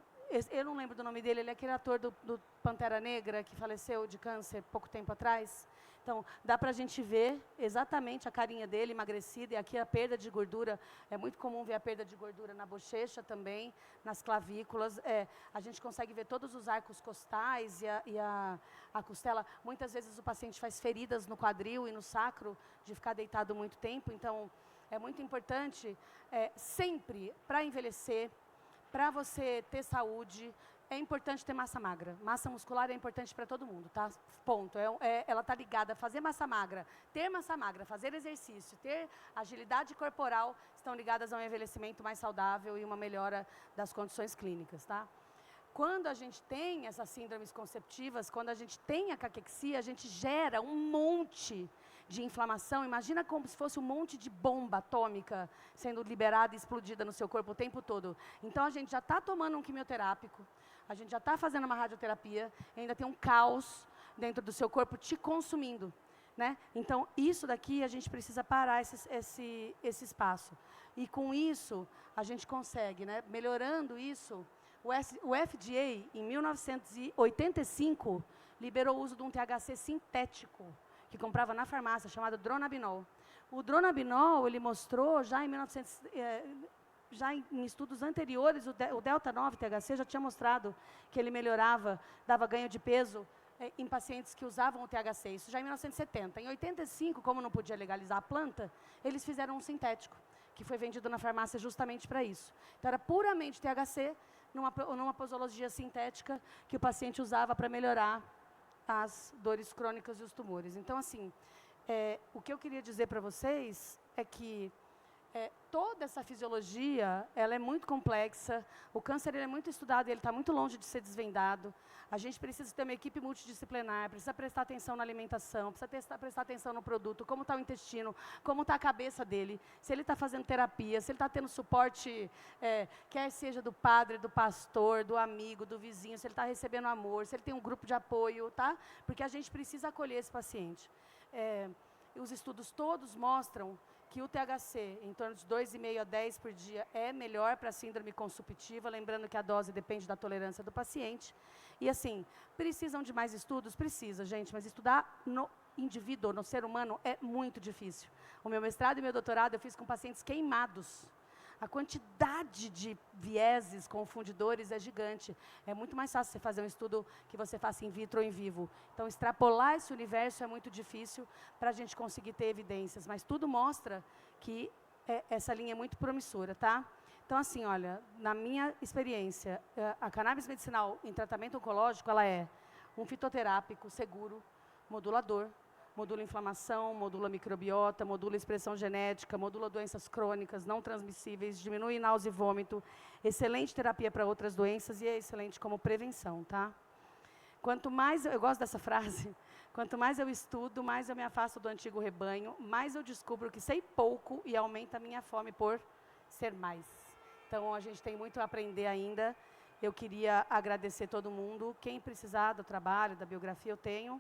Eu não lembro do nome dele, ele é aquele ator do Pantera Negra, que faleceu de câncer pouco tempo atrás. Então, dá para a gente ver exatamente a carinha dele, emagrecida, e aqui a perda de gordura. É muito comum ver a perda de gordura na bochecha também, nas clavículas. A gente consegue ver todos os arcos costais e a costela. Muitas vezes o paciente faz feridas no quadril e no sacro de ficar deitado muito tempo. Então, é muito importante, sempre, para envelhecer, para você ter saúde, é importante ter massa magra. Massa muscular é importante para todo mundo, tá? Ponto. Ela está ligada a fazer massa magra, ter massa magra, fazer exercício, ter agilidade corporal, estão ligadas a um envelhecimento mais saudável e uma melhora das condições clínicas, tá? Quando a gente tem essas síndromes conceptivas, quando a gente tem a caquexia, a gente gera um monte de inflamação. Imagina como se fosse um monte de bomba atômica sendo liberada e explodida no seu corpo o tempo todo. Então, a gente já está tomando um quimioterápico, a gente já está fazendo uma radioterapia, e ainda tem um caos dentro do seu corpo te consumindo, né? Então, isso daqui, a gente precisa parar esse espaço. E com isso, a gente consegue, né? Melhorando isso, o FDA, em 1985, liberou o uso de um THC sintético, que comprava na farmácia, chamado Dronabinol. O Dronabinol, ele mostrou, já em estudos anteriores, o Delta-9 THC já tinha mostrado que ele melhorava, dava ganho de peso em pacientes que usavam o THC, isso já em 1970. Em 85, como não podia legalizar a planta, eles fizeram um sintético, que foi vendido na farmácia justamente para isso. Então, era puramente THC, numa posologia sintética, que o paciente usava para melhorar as dores crônicas e os tumores. Então, assim, o que eu queria dizer para vocês é que toda essa fisiologia, ela é muito complexa, o câncer ele é muito estudado, ele está muito longe de ser desvendado. A gente precisa ter uma equipe multidisciplinar, precisa prestar atenção na alimentação, precisa prestar atenção no produto, como está o intestino, como está a cabeça dele, se ele está fazendo terapia, se ele está tendo suporte, quer seja do padre, do pastor, do amigo, do vizinho, se ele está recebendo amor, se ele tem um grupo de apoio, tá? Porque a gente precisa acolher esse paciente. Os estudos todos mostram que o THC, em torno de 2,5 a 10 por dia, é melhor para a síndrome consumptiva, lembrando que a dose depende da tolerância do paciente. E, assim, precisam de mais estudos? Precisa, gente, mas estudar no indivíduo, no ser humano, é muito difícil. O meu mestrado e meu doutorado eu fiz com pacientes queimados. A quantidade de vieses, confundidores é gigante. É muito mais fácil você fazer um estudo que você faça in vitro ou in vivo. Então, extrapolar esse universo é muito difícil para a gente conseguir ter evidências. Mas tudo mostra que essa linha é muito promissora, tá? Então, assim, olha, na minha experiência, a cannabis medicinal em tratamento oncológico, ela é um fitoterápico seguro, modulador, modula inflamação, modula microbiota, modula expressão genética, modula doenças crônicas não transmissíveis, diminui náusea e vômito, excelente terapia para outras doenças e é excelente como prevenção, tá? Quanto mais, eu gosto dessa frase, quanto mais eu estudo, mais eu me afasto do antigo rebanho, mais eu descubro que sei pouco e aumenta a minha fome por ser mais. Então, a gente tem muito a aprender ainda. Eu queria agradecer todo mundo. Quem precisar do trabalho, da biografia, eu tenho.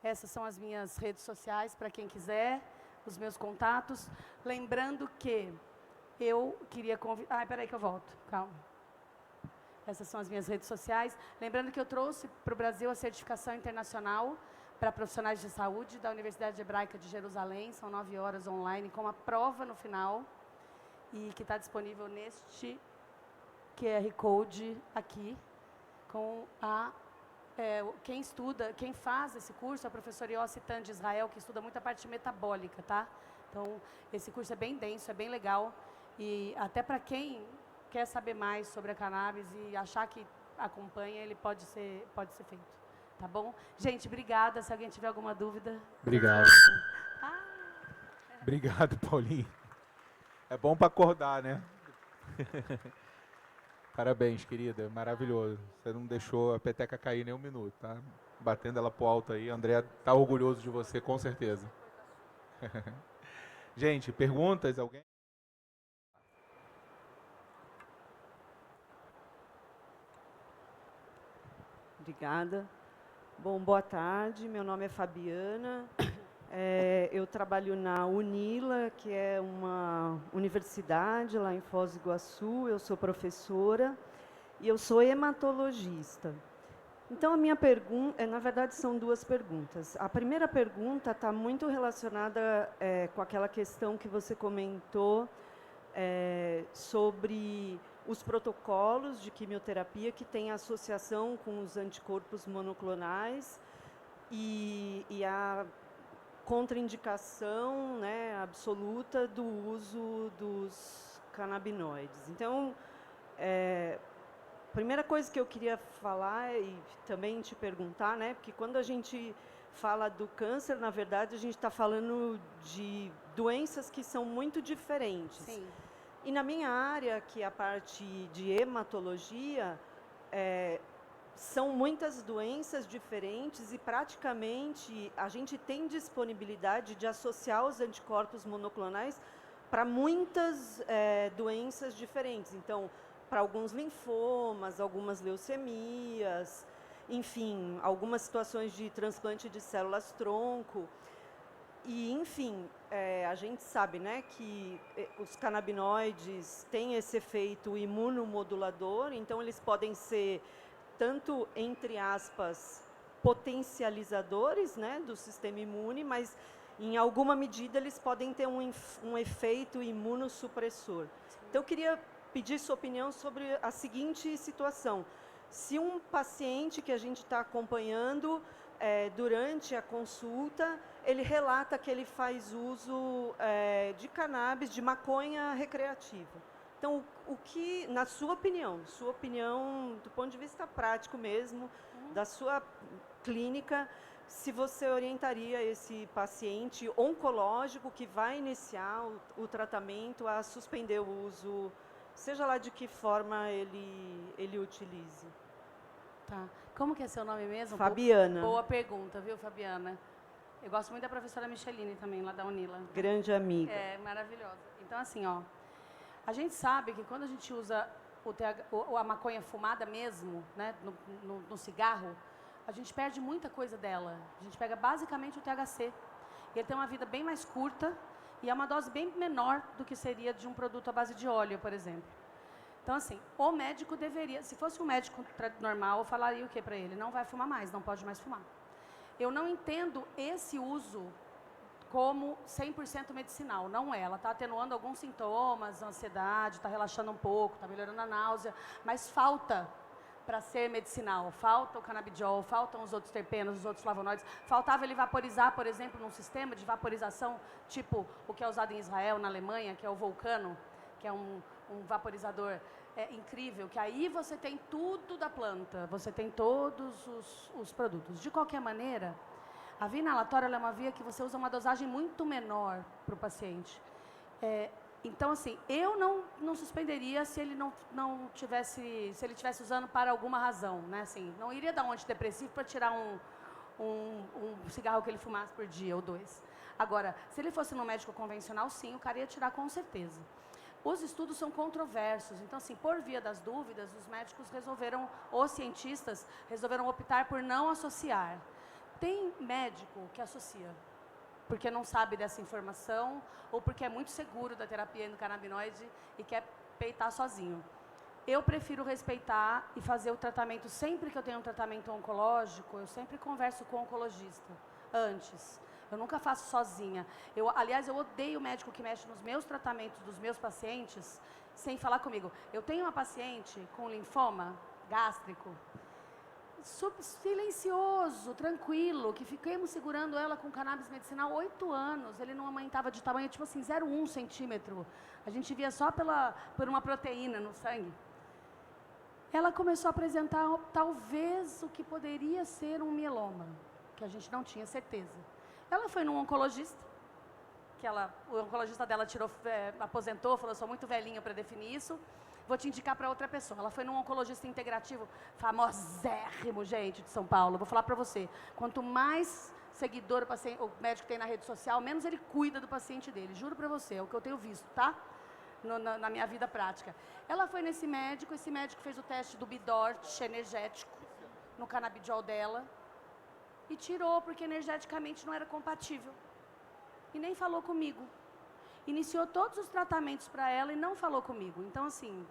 Essas são as minhas redes sociais, para quem quiser, os meus contatos. Lembrando que eu queria convidar... peraí que eu volto, calma. Essas são as minhas redes sociais. Lembrando que eu trouxe para o Brasil a certificação internacional para profissionais de saúde da Universidade Hebraica de Jerusalém. São 9 horas online, com uma prova no final, e que está disponível neste QR Code aqui, com quem faz esse curso é a professora Yossi Tan de Israel, que estuda muito a parte metabólica, tá? Então, esse curso é bem denso, é bem legal, e até para quem quer saber mais sobre a cannabis e achar que acompanha, ele pode ser feito, tá bom? Gente, obrigada, se alguém tiver alguma dúvida. Obrigado. Obrigado, Paulinho. É bom para acordar, né? Parabéns, querida, maravilhoso. Você não deixou a peteca cair nem um minuto, tá? Batendo ela pro alto aí. André tá orgulhoso de você, com certeza. Gente, perguntas? Alguém? Obrigada. Bom, boa tarde. Meu nome é Fabiana. Eu trabalho na Unila, que é uma universidade lá em Foz do Iguaçu. Eu sou professora e eu sou hematologista. Então, a minha pergunta, na verdade, são duas perguntas. A primeira pergunta está muito relacionada com aquela questão que você comentou sobre os protocolos de quimioterapia que têm associação com os anticorpos monoclonais e a contraindicação, né, absoluta do uso dos canabinoides. Então, a primeira coisa que eu queria falar e também te perguntar, né, porque quando a gente fala do câncer, na verdade, a gente está falando de doenças que são muito diferentes. Sim. E na minha área, que é a parte de hematologia, são muitas doenças diferentes e praticamente a gente tem disponibilidade de associar os anticorpos monoclonais para muitas doenças diferentes. Então, para alguns linfomas, algumas leucemias, enfim, algumas situações de transplante de células tronco. E, enfim, a gente sabe, né, que os canabinoides têm esse efeito imunomodulador, então eles podem ser tanto, entre aspas, potencializadores, né, do sistema imune, mas, em alguma medida, eles podem ter um efeito imunossupressor. Então, eu queria pedir sua opinião sobre a seguinte situação. Se um paciente que a gente está acompanhando durante a consulta, ele relata que ele faz uso de cannabis, de maconha recreativa. Então, o que, na sua opinião, do ponto de vista prático mesmo, da sua clínica, se você orientaria esse paciente oncológico que vai iniciar o tratamento a suspender o uso, seja lá de que forma ele utilize. Tá. Como que é seu nome mesmo? Fabiana. Boa pergunta, viu, Fabiana? Eu gosto muito da professora Micheline também, lá da Unila. Grande amiga. É, maravilhosa. Então, assim, ó, a gente sabe que quando a gente usa a maconha fumada mesmo, né, no cigarro, a gente perde muita coisa dela. A gente pega basicamente o THC. Ele tem uma vida bem mais curta e é uma dose bem menor do que seria de um produto à base de óleo, por exemplo. Então, assim, o médico deveria, se fosse um médico normal, eu falaria o que para ele? Não vai fumar mais, não pode mais fumar. Eu não entendo esse uso como 100% medicinal, não é. Ela está atenuando alguns sintomas, ansiedade, está relaxando um pouco, está melhorando a náusea, mas falta para ser medicinal. Falta o canabidiol, faltam os outros terpenos, os outros flavonoides. Faltava ele vaporizar, por exemplo, num sistema de vaporização, tipo o que é usado em Israel, na Alemanha, que é o Vulcano, que é um vaporizador incrível, que aí você tem tudo da planta, você tem todos os produtos. De qualquer maneira, a via inalatória é uma via que você usa uma dosagem muito menor para o paciente. Então, assim, eu não suspenderia se ele não tivesse, se ele estivesse usando para alguma razão, né? Assim, não iria dar um antidepressivo para tirar um cigarro que ele fumasse por dia ou 2. Agora, se ele fosse no médico convencional, sim, o cara ia tirar com certeza. Os estudos são controversos, então, assim, por via das dúvidas, os médicos os cientistas resolveram optar por não associar. Tem médico que associa, porque não sabe dessa informação, ou porque é muito seguro da terapia endocannabinoide e quer peitar sozinho. Eu prefiro respeitar e fazer o tratamento, sempre que eu tenho um tratamento oncológico, eu sempre converso com o oncologista, antes. Eu nunca faço sozinha. Aliás, eu odeio o médico que mexe nos meus tratamentos dos meus pacientes sem falar comigo. Eu tenho uma paciente com linfoma gástrico, silencioso, tranquilo, que fiquemos segurando ela com cannabis medicinal 8 anos. Ele não aumentava de tamanho, tipo assim, 0,1 centímetro. A gente via só por uma proteína no sangue. Ela começou a apresentar talvez o que poderia ser um mieloma, que a gente não tinha certeza. Ela foi num oncologista, o oncologista dela aposentou, falou, sou muito velhinha para definir isso, vou te indicar para outra pessoa. Ela foi num oncologista integrativo, famosérrimo, gente, de São Paulo. Vou falar para você, quanto mais seguidor o médico tem na rede social, menos ele cuida do paciente dele. Juro para você, é o que eu tenho visto, tá? Na minha vida prática. Ela foi nesse médico, esse médico fez o teste do Bidort energético no canabidiol dela e tirou, porque energeticamente não era compatível. E nem falou comigo. Iniciou todos os tratamentos para ela e não falou comigo. Então, assim,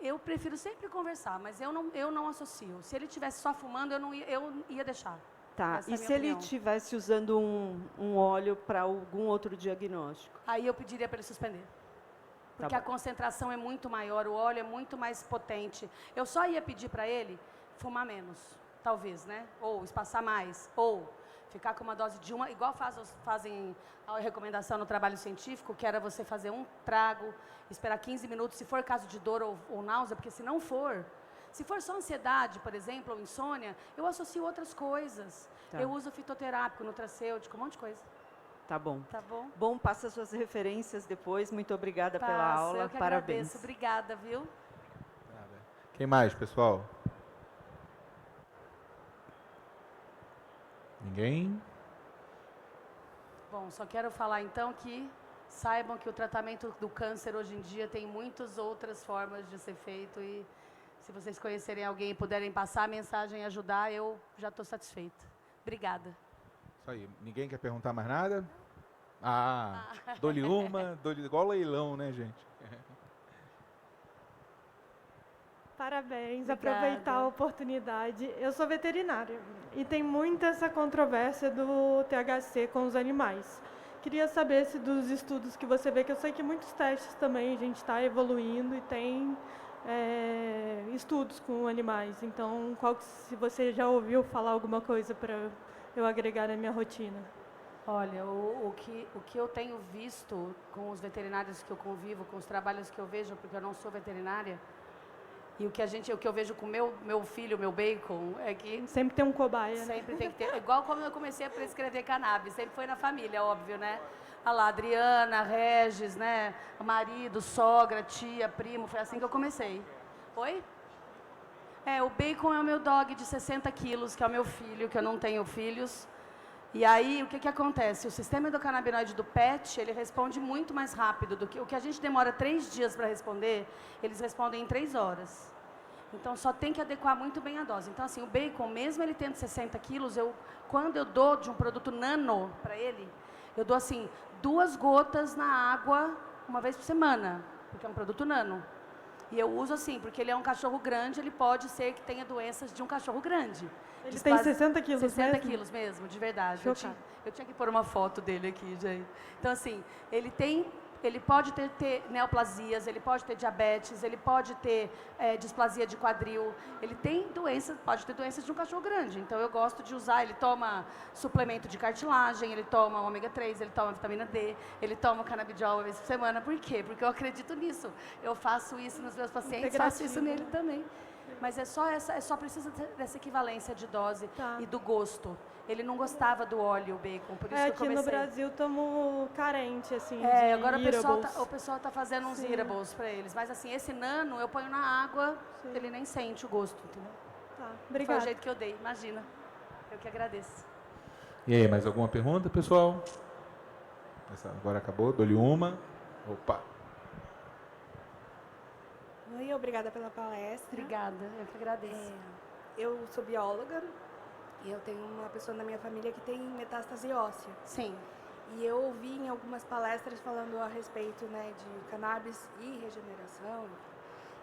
eu prefiro sempre conversar, mas eu não associo. Se ele estivesse só fumando, eu ia deixar. Tá, Essa é a e minha se ele opinião. estivesse usando um óleo para algum outro diagnóstico? Aí eu pediria para ele suspender. Porque a concentração é muito maior, o óleo é muito mais potente. Eu só ia pedir para ele fumar menos, talvez, né? Ou espaçar mais, ou ficar com uma dose de igual fazem a recomendação no trabalho científico, que era você fazer um trago, esperar 15 minutos, se for caso de dor ou náusea, porque se não for, se for só ansiedade, por exemplo, ou insônia, eu associo outras coisas. Tá. Eu uso fitoterápico, nutracêutico, um monte de coisa. Tá bom. Tá bom? Bom, passa suas referências depois. Muito obrigada pela Passo, aula. eu que Parabéns. agradeço. Obrigada, viu? Quem mais, pessoal? Ninguém? Bom, só quero falar então que saibam que o tratamento do câncer hoje em dia tem muitas outras formas de ser feito e se vocês conhecerem alguém e puderem passar a mensagem e ajudar, eu já estou satisfeita. Obrigada. Isso aí. Ninguém quer perguntar mais nada? Dou-lhe uma, dou-lhe igual leilão, né, gente? Parabéns, Obrigada. aproveitar a oportunidade. Eu sou veterinária e tem muita essa controvérsia do THC com os animais. Queria saber se dos estudos que você vê, que eu sei que muitos testes também a gente está evoluindo e tem estudos com animais. Então, se você já ouviu falar alguma coisa para eu agregar na minha rotina? Olha, o que eu tenho visto com os veterinários que eu convivo, com os trabalhos que eu vejo, porque eu não sou veterinária, e o que eu vejo com meu filho, meu bacon, é que Sempre tem um cobaia, né? sempre tem que ter, igual como eu comecei a prescrever cannabis, sempre foi na família, óbvio, né? A lá, Adriana, Regis, né? Marido, sogra, tia, primo, foi assim que eu comecei. Oi? O bacon é o meu dog de 60 quilos, que é o meu filho, que eu não tenho filhos. E aí, o que acontece? O sistema endocannabinoide do PET, ele responde muito mais rápido do que o que a gente demora 3 dias para responder, eles respondem em 3 horas. Então, só tem que adequar muito bem a dose. Então, assim, o bacon, mesmo ele tendo 60 quilos, quando eu dou de um produto nano para ele, eu dou, assim, 2 gotas na água uma vez por semana, porque é um produto nano. E eu uso assim, porque ele é um cachorro grande, ele pode ser que tenha doenças de um cachorro grande. Ele tem 60 quilos 60 mesmo? quilos mesmo, de verdade. Chocada. Eu tinha que pôr uma foto dele aqui, gente. Então, assim, ele pode ter neoplasias, ele pode ter diabetes, ele pode ter displasia de quadril, ele tem pode ter doenças de um cachorro grande. Então, eu gosto de usar, ele toma suplemento de cartilagem, ele toma ômega 3, ele toma vitamina D, ele toma canabidiol uma vez por semana. Por quê? Porque eu acredito nisso. Eu faço isso nos meus pacientes, faço isso nele também. Mas só precisa dessa equivalência de dose e do gosto. Ele não gostava do óleo, o bacon, por isso que eu Aqui comecei. no Brasil estamos carente, assim, de Agora eatables. o pessoal tá fazendo uns eatables para eles. Mas assim, esse nano eu ponho na água, ele nem sente o gosto, entendeu? Tá, Foi obrigada. o jeito que eu dei, imagina. Eu que agradeço. E aí, mais alguma pergunta, pessoal? Agora acabou, dou-lhe uma. Opa! Oi, obrigada pela palestra. Obrigada, eu que agradeço. Eu sou bióloga e eu tenho uma pessoa na minha família que tem metástase óssea. Sim. E eu ouvi em algumas palestras falando a respeito, né, de cannabis e regeneração.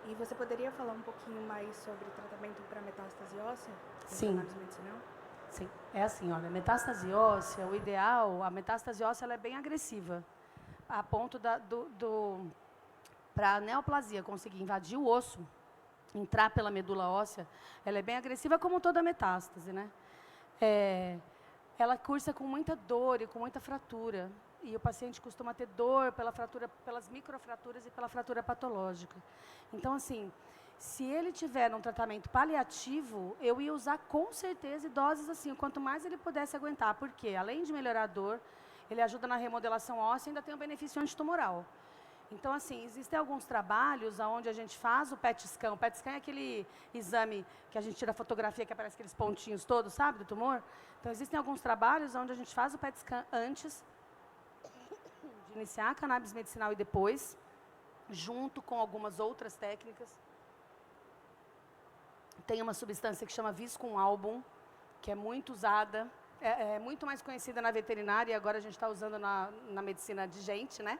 E você poderia falar um pouquinho mais sobre tratamento para metástase óssea? Com Sim. cannabis medicinal? Sim, é assim, olha, metástase óssea, o ideal, a metástase óssea ela é bem agressiva, a ponto para a neoplasia conseguir invadir o osso, entrar pela medula óssea, ela é bem agressiva como toda metástase, né? Ela cursa com muita dor e com muita fratura, e o paciente costuma ter dor pela fratura, pelas microfraturas e pela fratura patológica. Então, assim, se ele tiver um tratamento paliativo, eu ia usar com certeza doses assim, quanto mais ele pudesse aguentar, porque além de melhorar a dor, ele ajuda na remodelação óssea e ainda tem um benefício antitumoral. Então, assim, existem alguns trabalhos onde a gente faz o PET scan. O PET scan é aquele exame que a gente tira a fotografia que aparece aqueles pontinhos todos, sabe, do tumor? Então, existem alguns trabalhos onde a gente faz o PET scan antes de iniciar a cannabis medicinal e depois, junto com algumas outras técnicas. Tem uma substância que chama Viscum album, que é muito usada, é muito mais conhecida na veterinária e agora a gente está usando na medicina de gente, né?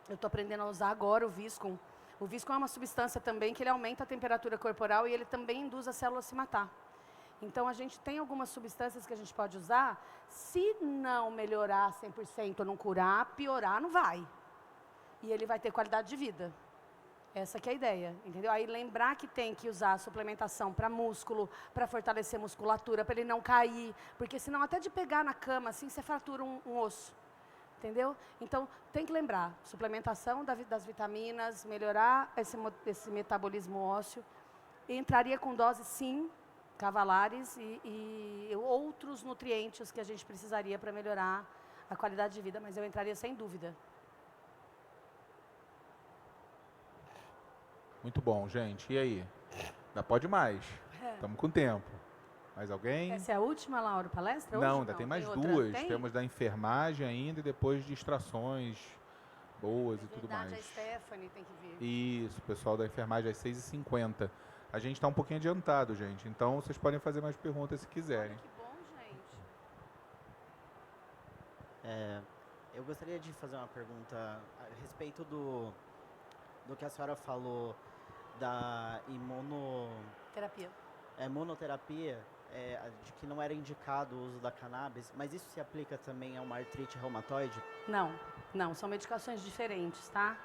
Eu estou aprendendo a usar agora o Viscum. O Viscum é uma substância também que ele aumenta a temperatura corporal e ele também induz a célula a se matar. Então, a gente tem algumas substâncias que a gente pode usar. Se não melhorar 100% ou não curar, piorar não vai. E ele vai ter qualidade de vida. Essa que é a ideia, entendeu? Aí lembrar que tem que usar suplementação para músculo, para fortalecer a musculatura, para ele não cair. Porque senão até de pegar na cama, assim, você fratura um osso. Entendeu? Então, tem que lembrar, suplementação das vitaminas, melhorar esse metabolismo ósseo. Entraria com doses, sim, cavalares e outros nutrientes que a gente precisaria para melhorar a qualidade de vida, mas eu entraria sem dúvida. Muito bom, gente. E aí? Ainda pode mais. Estamos com tempo. Mais alguém? Essa é a última, Laura, palestra? Não, hoje? ainda tem mais outra? duas. Tem? Temos da enfermagem ainda e depois de extrações boas e tudo Verdade, mais. a Stephanie tem que vir. Isso, pessoal da enfermagem às 6h50. A gente está um pouquinho adiantado, gente. Então, vocês podem fazer mais perguntas se quiserem. Olha, que bom, gente. Eu gostaria de fazer uma pergunta a respeito do que a senhora falou da imunoterapia, de que não era indicado o uso da cannabis, mas isso se aplica também a uma artrite reumatoide? Não, são medicações diferentes, tá?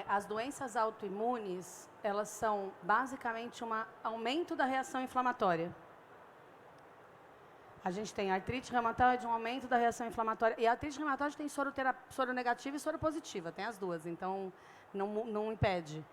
As doenças autoimunes, elas são basicamente um aumento da reação inflamatória. A gente tem artrite reumatoide, um aumento da reação inflamatória. E a artrite reumatoide tem soro negativa e soro positiva, tem as duas, então não impede.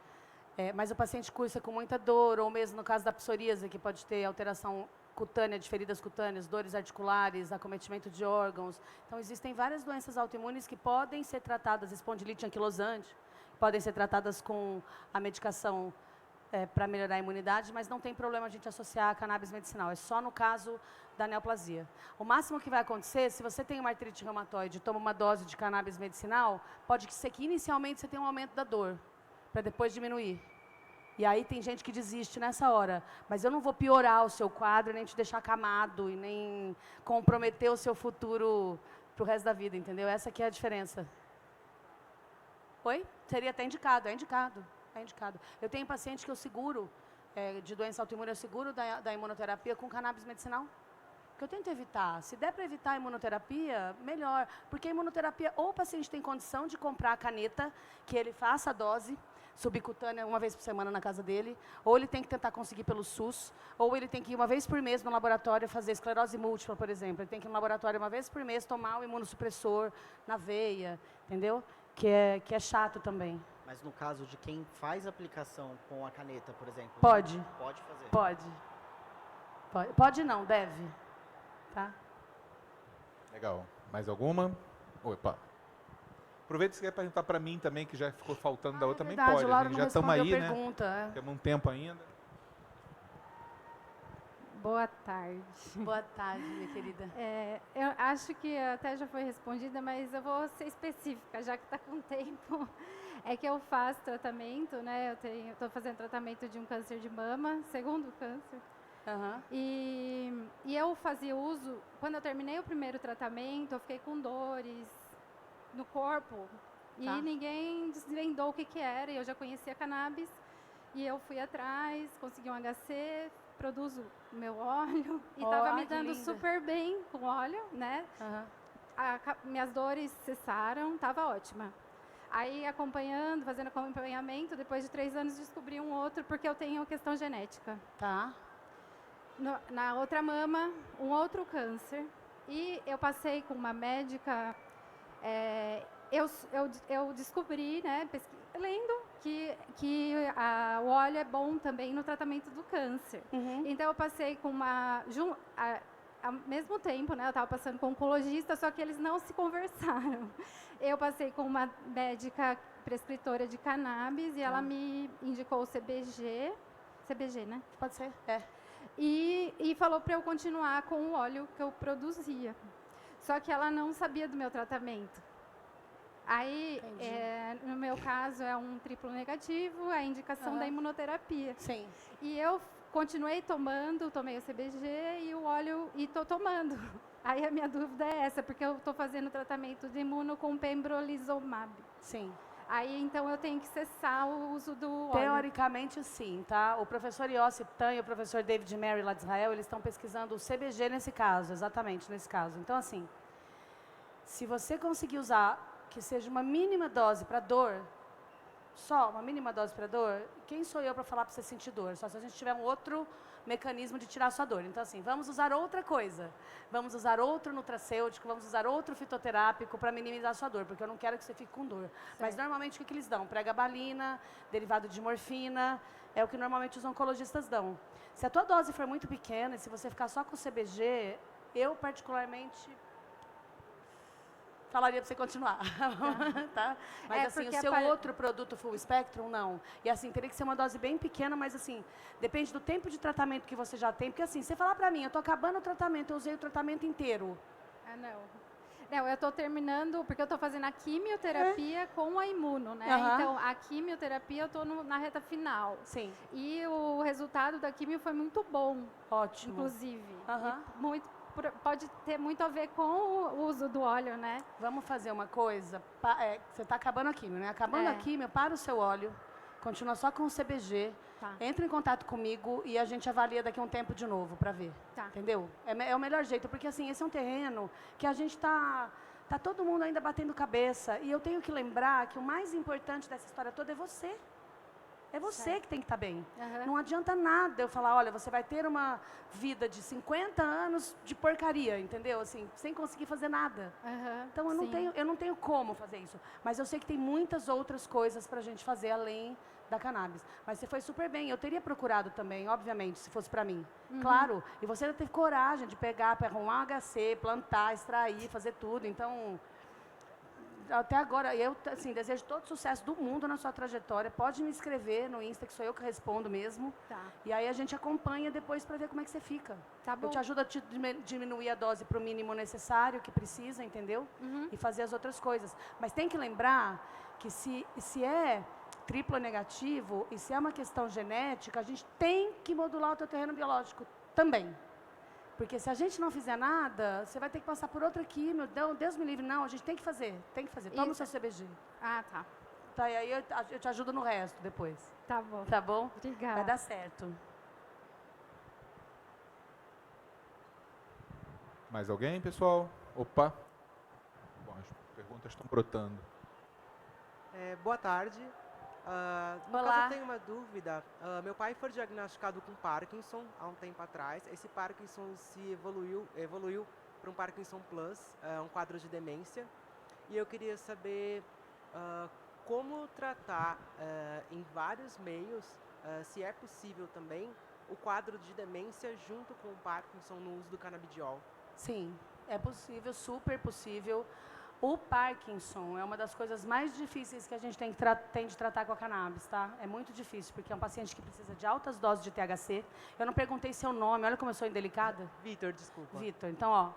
Mas o paciente cursa com muita dor, ou mesmo no caso da psoríase, que pode ter alteração cutânea, de feridas cutâneas, dores articulares, acometimento de órgãos. Então, existem várias doenças autoimunes que podem ser tratadas, espondilite anquilosante, podem ser tratadas com a medicação para melhorar a imunidade, mas não tem problema a gente associar a cannabis medicinal. É só no caso da neoplasia. O máximo que vai acontecer, se você tem uma artrite reumatoide e toma uma dose de cannabis medicinal, pode ser que inicialmente você tenha um aumento da dor, para depois diminuir. E aí tem gente que desiste nessa hora. Mas eu não vou piorar o seu quadro, nem te deixar acamado, e nem comprometer o seu futuro para o resto da vida, entendeu? Essa que é a diferença. Oi? Seria até indicado, é indicado. Eu tenho paciente que eu seguro, de doença autoimune, eu seguro da imunoterapia com cannabis medicinal. Porque eu tento evitar. Se der para evitar a imunoterapia, melhor. Porque a imunoterapia, ou o paciente tem condição de comprar a caneta, que ele faça a dose subcutânea uma vez por semana na casa dele, ou ele tem que tentar conseguir pelo SUS, ou ele tem que ir uma vez por mês no laboratório fazer esclerose múltipla, por exemplo. Ele tem que ir no laboratório uma vez por mês tomar o imunossupressor na veia, entendeu? Que é chato também. Mas no caso de quem faz aplicação com a caneta, por exemplo... Pode. Pode fazer? Pode. Pode não, deve. Tá? Legal. Mais alguma? Opa. Aproveita se você quer perguntar para mim também, que já ficou faltando da outra, também pode. A gente já estamos aí, né? Pergunta. Temos um tempo ainda. Boa tarde. Boa tarde, minha querida. Eu acho que até já foi respondida, mas eu vou ser específica, já que está com tempo. É que eu faço tratamento, né? Eu estou fazendo tratamento de um câncer de mama, segundo câncer. Uhum. E eu fazia uso, quando eu terminei o primeiro tratamento, eu fiquei com dores no corpo. E ninguém desvendou o que era, e eu já conhecia cannabis. E eu fui atrás, consegui um HC, produzo o meu óleo e Oh, estava ai, me que dando linda. super bem com óleo, né? Aham. Minhas dores cessaram, estava ótima. Aí, fazendo acompanhamento, depois de 3 anos, descobri um outro, porque eu tenho questão genética. Tá. Na outra mama, um outro câncer. E eu passei com uma médica, eu descobri, né, lendo, que o óleo é bom também no tratamento do câncer. Uhum. Então, eu passei com ao mesmo tempo, né, eu estava passando com um oncologista, só que eles não se conversaram. Eu passei com uma médica prescritora de cannabis e ela me indicou o CBG, né? Pode ser? É. E falou para eu continuar com o óleo que eu produzia. Só que ela não sabia do meu tratamento. Aí, no meu caso, é um triplo negativo, a indicação da imunoterapia. Sim. E eu continuei tomei o CBG e o óleo, e estou tomando. Aí a minha dúvida é essa, porque eu estou fazendo tratamento de imuno com pembrolizumab. Sim. Aí, então, eu tenho que cessar o uso do óleo. Teoricamente, sim, tá? O professor Yossi Tan e o professor David Mary, lá de Israel, eles estão pesquisando o CBG nesse caso, exatamente nesse caso. Então, assim, se você conseguir usar que seja uma mínima dose para dor, só uma mínima dose para dor, quem sou eu para falar para você sentir dor? Só se a gente tiver um outro mecanismo de tirar a sua dor. Então, assim, vamos usar outra coisa. Vamos usar outro nutracêutico, vamos usar outro fitoterápico para minimizar a sua dor, porque eu não quero que você fique com dor. Mas, normalmente, o que eles dão? Pregabalina, derivado de morfina, é o que normalmente os oncologistas dão. Se a tua dose for muito pequena e se você ficar só com o CBG, eu, particularmente, falaria para você continuar, tá? Mas assim, o seu outro produto full spectrum, não. E assim, teria que ser uma dose bem pequena, mas assim, depende do tempo de tratamento que você já tem. Porque assim, você falar para mim, eu tô acabando o tratamento, eu usei o tratamento inteiro. Ah, não. Não, eu estou terminando, porque eu estou fazendo a quimioterapia com a imuno, né? Então, a quimioterapia eu estou na reta final. Sim. E o resultado da quimio foi muito bom. Ótimo. Inclusive. Pode ter muito a ver com o uso do óleo, né? Vamos fazer uma coisa. Você está acabando a quimio, né? Acabando a quimio, para o seu óleo, continua só com o CBG, entra em contato comigo e a gente avalia daqui a um tempo de novo para ver. Entendeu? É o melhor jeito, porque assim, esse é um terreno que a gente tá todo mundo ainda batendo cabeça. E eu tenho que lembrar que o mais importante dessa história toda é você. É você que tem que estar bem. Não adianta nada eu falar, olha, você vai ter uma vida de 50 anos de porcaria, entendeu? Assim, sem conseguir fazer nada. Então, eu não tenho como fazer isso. Mas eu sei que tem muitas outras coisas para a gente fazer além da cannabis. Mas você foi super bem. Eu teria procurado também, obviamente, se fosse para mim. Claro. E você ainda teve coragem de pegar, para arrumar um HC, plantar, extrair, fazer tudo. Então, até agora, eu assim, desejo todo sucesso do mundo na sua trajetória. Pode me escrever no Insta, que sou eu que respondo mesmo. E aí a gente acompanha depois para ver como é que você fica. Eu te ajudo a diminuir a dose para o mínimo necessário que precisa, entendeu? E fazer as outras coisas. Mas tem que lembrar que se é triplo negativo e se é uma questão genética, a gente tem que modular o teu terreno biológico também. Porque se a gente não fizer nada, você vai ter que passar por outra quimio. Deus me livre. Não, a gente tem que fazer. Toma o seu CBG. Tá, e aí eu te ajudo no resto depois. Tá bom. Tá bom? Obrigada. Vai dar certo. Mais alguém, pessoal? Opa. Bom, as perguntas estão brotando. Boa tarde. No Olá. caso, eu tenho uma dúvida. Meu pai foi diagnosticado com Parkinson há um tempo atrás. Esse Parkinson se evoluiu para um Parkinson Plus, um quadro de demência. E eu queria saber como tratar em vários meios, se é possível também, o quadro de demência junto com o Parkinson no uso do canabidiol. Sim, é possível, super possível. O Parkinson é uma das coisas mais difíceis que a gente tem de tratar com a cannabis, tá? É muito difícil, porque é um paciente que precisa de altas doses de THC. Eu não perguntei seu nome, olha como eu sou indelicada. Vitor, desculpa. Vitor, então, ó,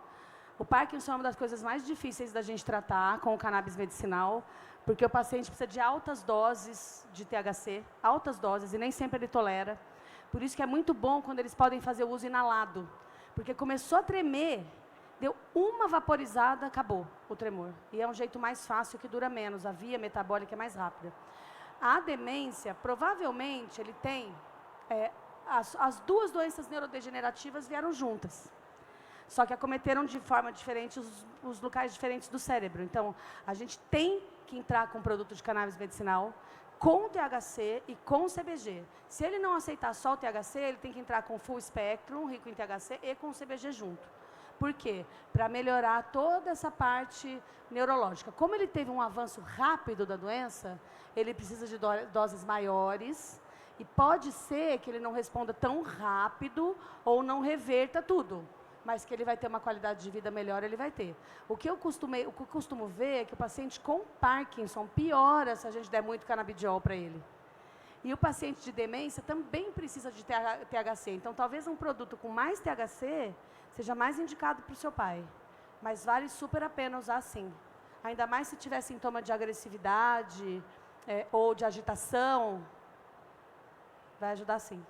o Parkinson é uma das coisas mais difíceis da gente tratar com o cannabis medicinal, porque o paciente precisa de altas doses de THC, altas doses, e nem sempre ele tolera. Por isso que é muito bom quando eles podem fazer o uso inalado, porque começou a tremer, deu uma vaporizada, acabou o tremor. E é um jeito mais fácil, que dura menos, a via metabólica é mais rápida. A demência, provavelmente, ele tem as duas doenças neurodegenerativas vieram juntas. Só que acometeram de forma diferente os locais diferentes do cérebro. Então, a gente tem que entrar com produto de cannabis medicinal, com THC e com CBG. Se ele não aceitar só o THC, ele tem que entrar com full spectrum, rico em THC, e com CBG junto. Por quê? Para melhorar toda essa parte neurológica. Como ele teve um avanço rápido da doença, ele precisa de doses maiores, e pode ser que ele não responda tão rápido ou não reverta tudo, mas que ele vai ter uma qualidade de vida melhor, ele vai ter. O que eu costumo ver é que o paciente com Parkinson piora se a gente der muito canabidiol para ele. E o paciente de demência também precisa de THC. Então, talvez um produto com mais THC seja mais indicado para o seu pai. Mas vale super a pena usar sim. Ainda mais se tiver sintoma de agressividade ou de agitação, vai ajudar sim.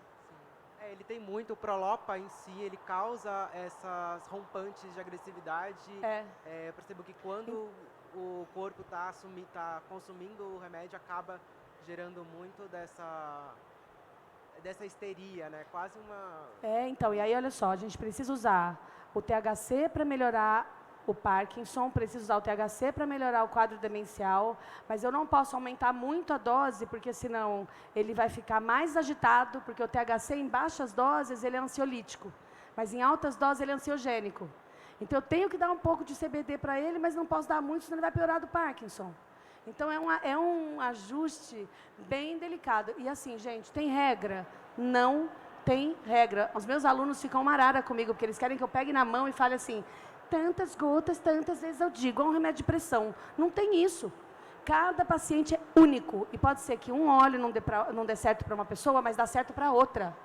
Ele tem muito, o Prolopa em si, ele causa essas rompantes de agressividade. Eu percebo que quando o corpo está consumindo o remédio, acaba gerando muito dessa histeria, né? Quase uma... Então, e aí olha só, a gente precisa usar o THC para melhorar o Parkinson, precisa usar o THC para melhorar o quadro demencial, mas eu não posso aumentar muito a dose, porque senão ele vai ficar mais agitado, porque o THC em baixas doses ele é ansiolítico, mas em altas doses ele é ansiogênico. Então eu tenho que dar um pouco de CBD para ele, mas não posso dar muito, senão ele vai piorar do Parkinson. Então é um ajuste bem delicado. E assim, gente, tem regra? Não tem regra. Os meus alunos ficam uma arara comigo, porque eles querem que eu pegue na mão e fale assim, tantas gotas, tantas vezes eu digo, é um remédio de pressão. Não tem isso. Cada paciente é único. E pode ser que um óleo não dê certo para uma pessoa, mas dá certo para outra.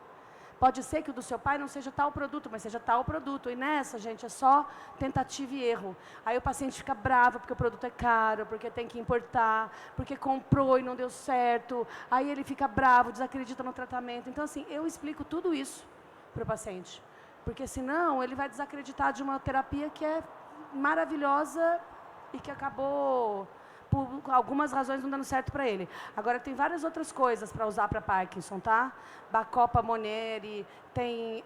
Pode ser que o do seu pai não seja tal produto, mas seja tal produto. E nessa, gente, é só tentativa e erro. Aí o paciente fica bravo porque o produto é caro, porque tem que importar, porque comprou e não deu certo. Aí ele fica bravo, desacredita no tratamento. Então, assim, eu explico tudo isso para o paciente. Porque senão ele vai desacreditar de uma terapia que é maravilhosa e que acabou, por algumas razões, não dando certo para ele. Agora, tem várias outras coisas para usar para Parkinson, tá? Bacopa Moneri, tem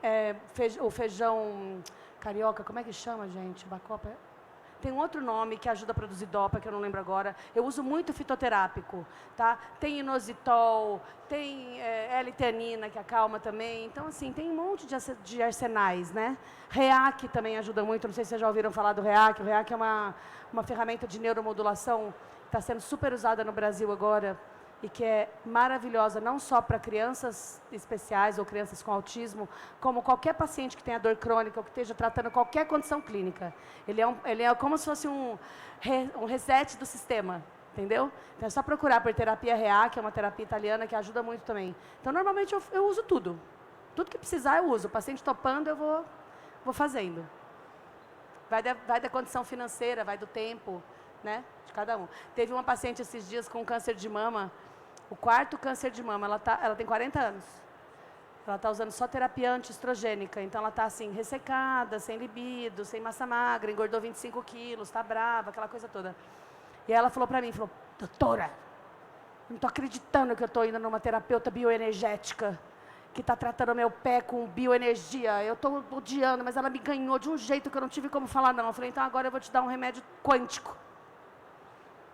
o feijão carioca, como é que chama, gente? Bacopa... Tem um outro nome que ajuda a produzir dopa, que eu não lembro agora. Eu uso muito fitoterápico, tá? Tem inositol, tem L-teanina, que acalma também. Então, assim, tem um monte de arsenais, né? REAC também ajuda muito. Não sei se vocês já ouviram falar do REAC. O REAC é uma ferramenta de neuromodulação que está sendo super usada no Brasil agora e que é maravilhosa, não só para crianças especiais ou crianças com autismo, como qualquer paciente que tenha dor crônica ou que esteja tratando qualquer condição clínica. Ele é como se fosse um reset do sistema, entendeu? Então é só procurar por terapia REAC, que é uma terapia italiana que ajuda muito também. Então, normalmente, eu uso tudo. Tudo que precisar, eu uso. O paciente topando, eu vou fazendo. Vai da condição financeira, vai do tempo, né, de cada um. Teve uma paciente esses dias com câncer de mama, o 4º câncer de mama, ela tem 40 anos. Ela está usando só terapia antiestrogênica, então ela está assim, ressecada, sem libido, sem massa magra, engordou 25 quilos, está brava, aquela coisa toda. E ela falou para mim, doutora, não estou acreditando que eu estou indo numa terapeuta bioenergética, que está tratando meu pé com bioenergia. Eu estou odiando, mas ela me ganhou de um jeito que eu não tive como falar não. Eu falei, então agora eu vou te dar um remédio quântico.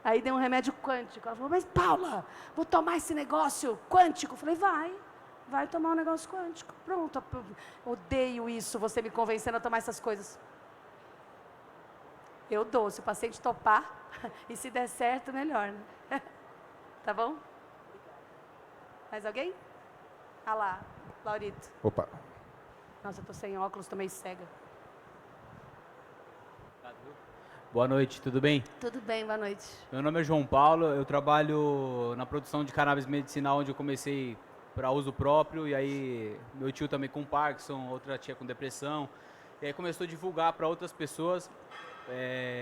Aí dei um remédio quântico. Ela falou, mas Paula, vou tomar esse negócio quântico. Eu falei, vai tomar um negócio quântico. Pronto, odeio isso, você me convencendo a tomar essas coisas. Eu dou, se o paciente topar, e se der certo, melhor, né? Tá bom? Mais alguém? Ah lá, Laurito. Opa. Nossa, eu tô sem óculos, tô meio cega. Boa noite, tudo bem? Tudo bem, boa noite. Meu nome é João Paulo, eu trabalho na produção de cannabis medicinal, onde eu comecei para uso próprio, e aí meu tio também com Parkinson, outra tia com depressão, e aí começou a divulgar para outras pessoas.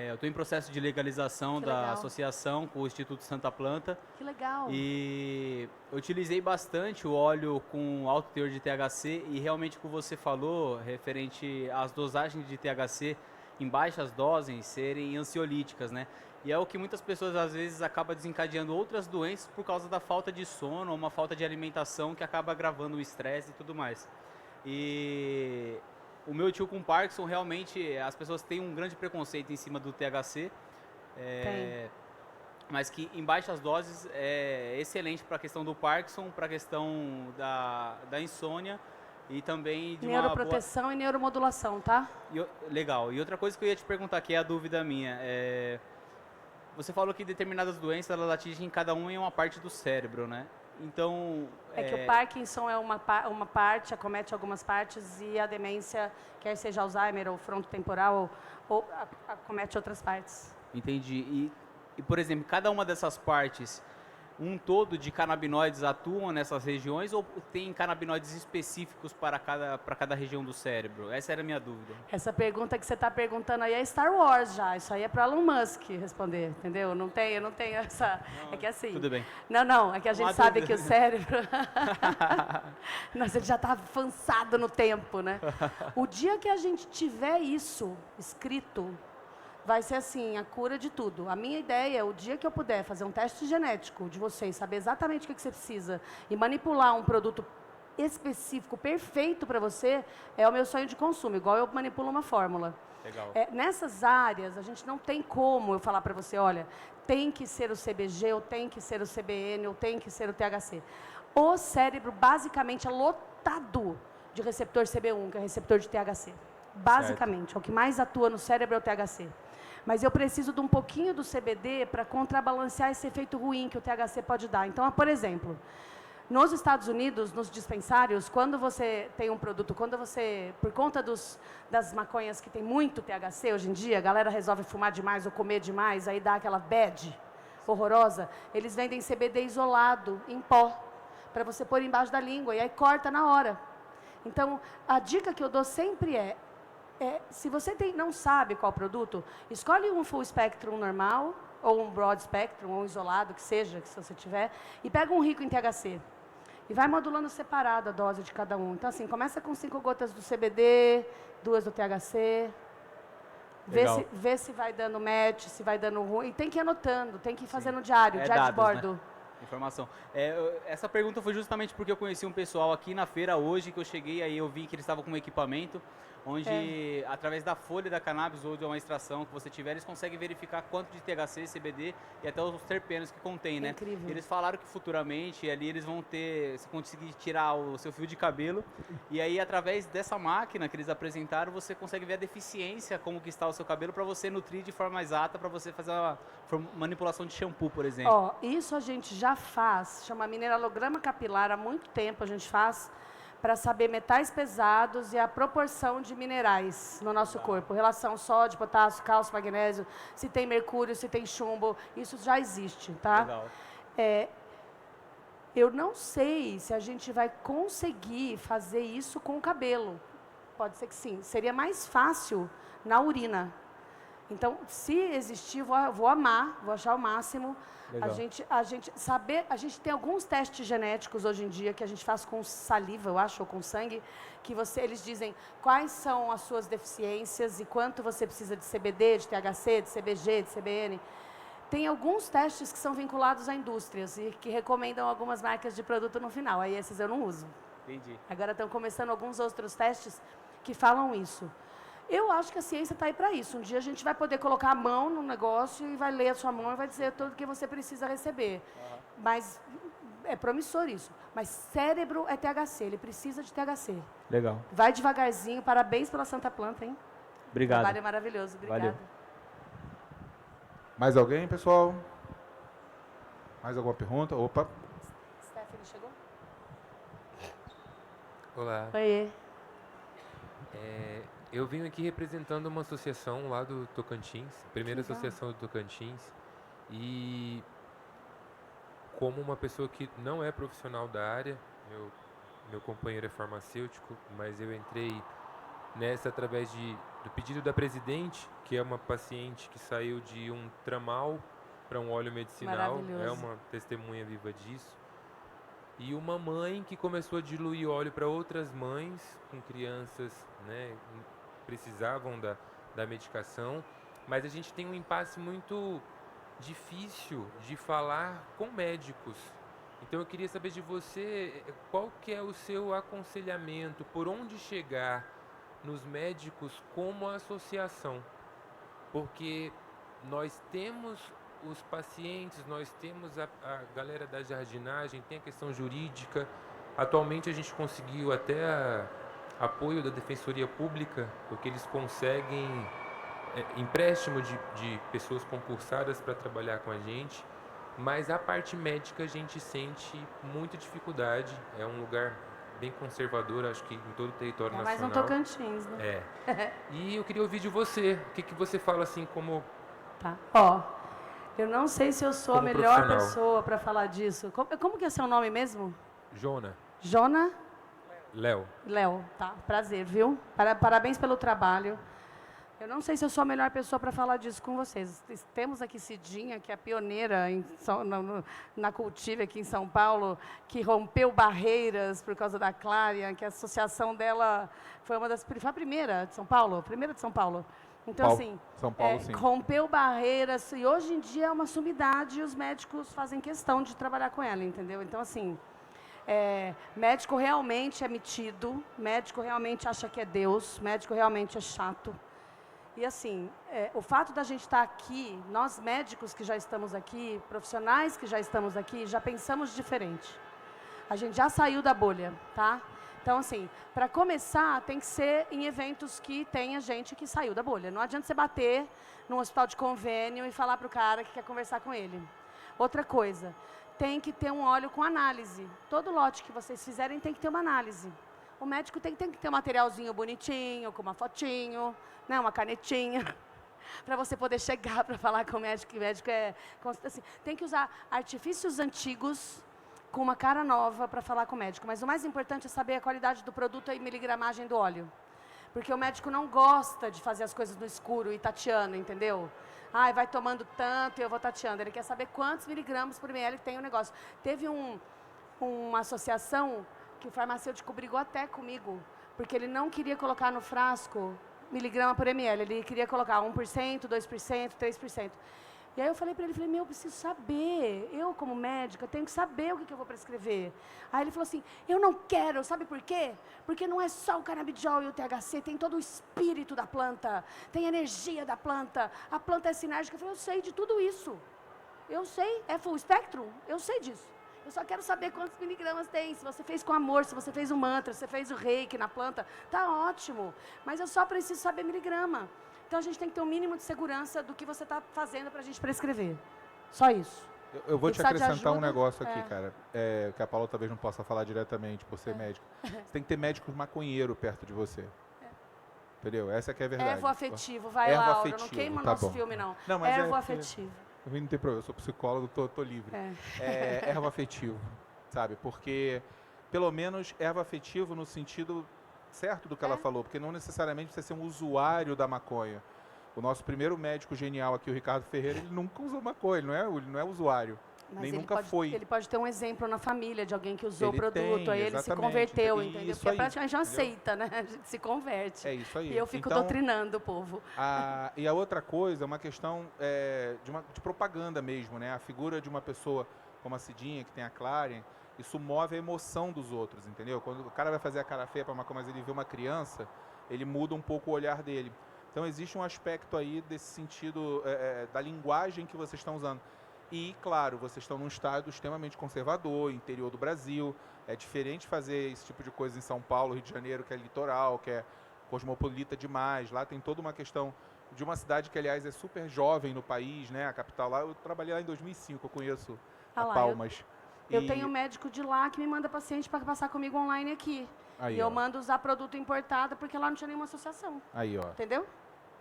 Eu estou em processo de legalização da associação com o Instituto Santa Planta. Que legal! E eu utilizei bastante o óleo com alto teor de THC, e realmente o que você falou, referente às dosagens de THC, em baixas doses serem ansiolíticas, né? E é o que muitas pessoas às vezes acaba desencadeando outras doenças por causa da falta de sono ou uma falta de alimentação que acaba agravando o estresse e tudo mais. E o meu tio com Parkinson, realmente, as pessoas têm um grande preconceito em cima do THC. Mas que em baixas doses é excelente para a questão do Parkinson, para a questão da insônia e também de Neuroproteção e neuromodulação, tá? Legal. E outra coisa que eu ia te perguntar, que é a dúvida minha, você falou que determinadas doenças elas atingem cada um em uma parte do cérebro, né? Então... que o Parkinson é uma parte, acomete algumas partes, e a demência, quer seja Alzheimer ou frontotemporal, ou acomete outras partes. Entendi. E, por exemplo, cada uma dessas partes, um todo de canabinoides atuam nessas regiões ou tem canabinoides específicos para cada região do cérebro? Essa era a minha dúvida. Essa pergunta que você está perguntando aí é Star Wars já. Isso aí é para Elon Musk responder, entendeu? Eu não tenho essa... Não, é que assim... Tudo bem. Não, é que a gente sabe que o cérebro... Nossa, ele já está avançado no tempo, né? O dia que a gente tiver isso escrito, vai ser assim, a cura de tudo. A minha ideia é, o dia que eu puder fazer um teste genético de vocês, saber exatamente o que você precisa e manipular um produto específico, perfeito para você, é o meu sonho de consumo, igual eu manipulo uma fórmula. Legal. Nessas áreas, a gente não tem como eu falar para você, olha, tem que ser o CBG, ou tem que ser o CBN, ou tem que ser o THC. O cérebro, basicamente, é lotado de receptor CB1, que é receptor de THC. Basicamente, é o que mais atua no cérebro é o THC. Mas eu preciso de um pouquinho do CBD para contrabalancear esse efeito ruim que o THC pode dar. Então, por exemplo, nos Estados Unidos, nos dispensários, quando você tem um produto, por conta das maconhas que tem muito THC hoje em dia, a galera resolve fumar demais ou comer demais, aí dá aquela bad horrorosa, eles vendem CBD isolado, em pó, para você pôr embaixo da língua, e aí corta na hora. Então, a dica que eu dou sempre se você não sabe qual produto, escolhe um full spectrum normal, ou um broad spectrum, ou um isolado, que seja, que se você tiver, e pega um rico em THC. E vai modulando separado a dose de cada um. Então, assim, começa com 5 gotas do CBD, 2 do THC, vê se vai dando match, se vai dando ruim, e tem que ir anotando, tem que ir fazendo diário de bordo. Né? Informação. Essa pergunta foi justamente porque eu conheci um pessoal aqui na feira hoje, que eu cheguei, aí eu vi que eles estavam com um equipamento, onde, através da folha da cannabis ou de uma extração que você tiver, eles conseguem verificar quanto de THC, CBD e até os terpenos que contém, né? Incrível. Eles falaram que futuramente ali eles vão ter, se conseguir tirar o seu fio de cabelo, e aí através dessa máquina que eles apresentaram, você consegue ver a deficiência, como que está o seu cabelo, para você nutrir de forma exata, para você fazer uma manipulação de shampoo, por exemplo. Isso a gente já faz, chama mineralograma capilar, há muito tempo a gente faz, para saber metais pesados e a proporção de minerais no nosso corpo. Relação sódio, potássio, cálcio, magnésio, se tem mercúrio, se tem chumbo, isso já existe, tá? Legal. Eu não sei se a gente vai conseguir fazer isso com o cabelo. Pode ser que sim. Seria mais fácil na urina. Então, se existir, vou amar, vou achar o máximo. Legal. A gente tem alguns testes genéticos hoje em dia que a gente faz com saliva, eu acho, ou com sangue, que eles dizem quais são as suas deficiências e quanto você precisa de CBD, de THC, de CBG, de CBN. Tem alguns testes que são vinculados a indústrias e que recomendam algumas marcas de produto no final. Aí esses eu não uso. Entendi. Agora estão começando alguns outros testes que falam isso. Eu acho que a ciência está aí para isso. Um dia a gente vai poder colocar a mão no negócio e vai ler a sua mão e vai dizer tudo o que você precisa receber. Mas é promissor isso. Mas cérebro é THC, ele precisa de THC. Legal. Vai devagarzinho, parabéns pela Santa Planta, hein? Obrigado. O trabalho é maravilhoso, obrigada. Valeu. Mais alguém, pessoal? Mais alguma pergunta? Opa. Stephanie chegou? Olá. Oi. Eu vim aqui representando uma associação lá do Tocantins, primeira associação do Tocantins, e como uma pessoa que não é profissional da área, meu companheiro é farmacêutico, mas eu entrei nessa através do pedido da presidente, que é uma paciente que saiu de um tramal para um óleo medicinal, é uma testemunha viva disso. E uma mãe que começou a diluir óleo para outras mães com crianças, né, precisavam da medicação, mas a gente tem um impasse muito difícil de falar com médicos. Então eu queria saber de você qual que é o seu aconselhamento, por onde chegar nos médicos como associação. Porque nós temos os pacientes, nós temos a galera da jardinagem, tem a questão jurídica. Atualmente a gente conseguiu até apoio da Defensoria Pública, porque eles conseguem empréstimo de pessoas concursadas para trabalhar com a gente, mas a parte médica a gente sente muita dificuldade. É um lugar bem conservador, acho que em todo o território nacional. Mais um Tocantins, né? E eu queria ouvir de você, o que você fala assim como... Tá. Ó, eu não sei se eu sou a Como melhor profissional. pessoa para falar disso. Como que é seu nome mesmo? Jona, Jona? Léo, Léo, tá. Prazer, viu? Parabéns pelo trabalho. Eu não sei se eu sou a melhor pessoa para falar disso com vocês. Temos aqui Cidinha, que é a pioneira na Cultive aqui em São Paulo, que rompeu barreiras por causa da Clarion, que a associação dela foi foi a primeira de São Paulo? Primeira de São Paulo. Então, assim, São Paulo, sim. rompeu barreiras e hoje em dia é uma sumidade e os médicos fazem questão de trabalhar com ela, entendeu? Então, assim, médico realmente é metido, médico realmente acha que é Deus, médico realmente é chato. E, assim, o fato da gente estar aqui, nós médicos que já estamos aqui, profissionais que já estamos aqui, já pensamos diferente. A gente já saiu da bolha, tá? Então, assim, para começar, tem que ser em eventos que tenha gente que saiu da bolha. Não adianta você bater num hospital de convênio e falar para o cara que quer conversar com ele. Outra coisa, tem que ter um óleo com análise. Todo lote que vocês fizerem tem que ter uma análise. O médico tem que ter um materialzinho bonitinho, com uma fotinho, né, uma canetinha, para você poder chegar para falar com o médico, que o médico assim, tem que usar artifícios antigos com uma cara nova para falar com o médico. Mas o mais importante é saber a qualidade do produto e a miligramagem do óleo. Porque o médico não gosta de fazer as coisas no escuro e tateando, entendeu? Ai, vai tomando tanto e eu vou tateando. Ele quer saber quantos miligramas por ml tem o negócio. Teve uma associação que o farmacêutico brigou até comigo, porque ele não queria colocar no frasco miligrama por ml, ele queria colocar 1%, 2%, 3%. E aí eu falei para ele, eu preciso saber, eu como médica tenho que saber o que eu vou prescrever. Aí ele falou assim, eu não quero, sabe por quê? Porque não é só o canabidiol e o THC, tem todo o espírito da planta, tem a energia da planta, a planta é sinérgica. Eu falei, eu sei de tudo isso, eu sei, é full spectrum, eu sei disso. Eu só quero saber quantos miligramas tem, se você fez com amor, se você fez um mantra, se você fez o reiki na planta, tá ótimo. Mas eu só preciso saber miligrama. Então a gente tem que ter um mínimo de segurança do que você está fazendo para a gente prescrever. Só isso. Eu vou te acrescentar um negócio aqui, É. cara, que a Paula talvez não possa falar diretamente por ser médico. Você tem que ter médicos maconheiro perto de você. Entendeu? Essa que é a verdade. Ervo afetivo, vai Ervo Laura, afetivo, não queima tá nosso bom. filme, não. Não, mas Ervo é- afetivo. Eu não tem problema, eu sou psicólogo, tô livre. Ervo afetivo, sabe? Porque, pelo menos, ervo afetivo no sentido certo do que ela falou, porque não necessariamente precisa ser um usuário da maconha. O nosso primeiro médico genial aqui, o Ricardo Ferreira, ele nunca usou maconha, ele não é usuário. Mas nem ele nunca pode, foi. Ele pode ter um exemplo na família de alguém que usou Ele o produto, tem, aí ele se exatamente. converteu, Isso entendeu? Porque aí, praticamente uma entendeu? seita, né? A gente se converte. É isso aí. E eu fico Então, doutrinando o povo. E a outra coisa é uma questão de propaganda mesmo, né? A figura de uma pessoa como a Cidinha, que tem a Clarion, isso move a emoção dos outros, entendeu? Quando o cara vai fazer a cara feia para mas ele vê uma criança, ele muda um pouco o olhar dele. Então existe um aspecto aí desse sentido da linguagem que vocês estão usando. E, claro, vocês estão num estado extremamente conservador, interior do Brasil. É diferente fazer esse tipo de coisa em São Paulo, Rio de Janeiro, que é litoral, que é cosmopolita demais. Lá tem toda uma questão de uma cidade que, aliás, é super jovem no país, né? A capital lá, eu trabalhei lá em 2005, eu conheço Ah lá, Palmas. Eu tenho um médico de lá que me manda paciente para passar comigo online aqui. Aí, e eu ó. mando usar produto importado, porque lá não tinha nenhuma associação. Aí, ó. Entendeu?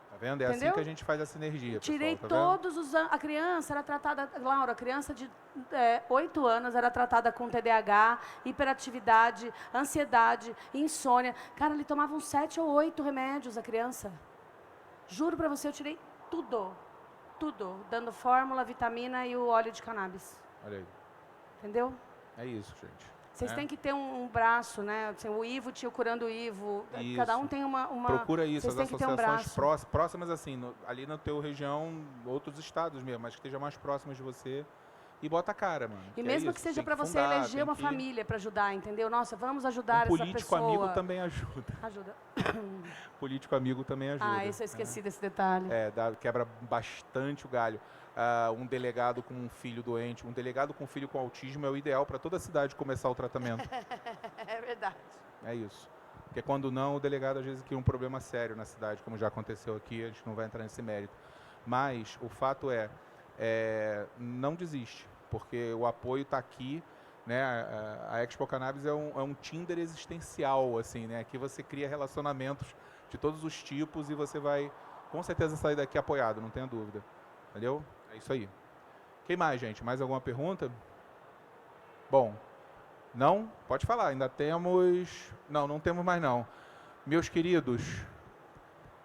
Tá vendo? É Entendeu? assim que a gente faz a sinergia, Tirei pessoal, tá vendo? todos os anos. A criança era tratada, Laura, a criança de 8 anos era tratada com TDAH, hiperatividade, ansiedade, insônia. Cara, ele tomava uns 7 ou 8 remédios, a criança. Juro pra você, eu tirei tudo. Tudo. Dando fórmula, vitamina e o óleo de cannabis. Olha aí. Entendeu? É isso, gente. Vocês né? têm que ter um braço, né? Assim, o Ivo, tio curando o Ivo. Isso. Cada um tem uma... Procura isso, Vocês as têm que ter um associações braço. próximas, assim, ali na tua região, outros estados mesmo, mas que esteja mais próximas de você. E bota a cara, mano. E mesmo que seja para você eleger uma família para ajudar, entendeu? Nossa, vamos ajudar essa pessoa. Político amigo também ajuda. Ajuda. Político amigo também ajuda. Ah, isso eu esqueci desse detalhe. Quebra bastante o galho. Um delegado com um filho doente, um delegado com um filho com autismo é o ideal para toda a cidade começar o tratamento. É verdade. É isso. Porque quando não, o delegado às vezes cria um problema sério na cidade, como já aconteceu aqui, a gente não vai entrar nesse mérito. Mas o fato não desiste, porque o apoio está aqui, né? A Expo Cannabis é um Tinder existencial, assim, né? Aqui você cria relacionamentos de todos os tipos e você vai, com certeza, sair daqui apoiado, não tenha dúvida. Entendeu? É isso aí. Quem mais, gente? Mais alguma pergunta? Bom, não? Pode falar, ainda temos... Não, não temos mais não. Meus queridos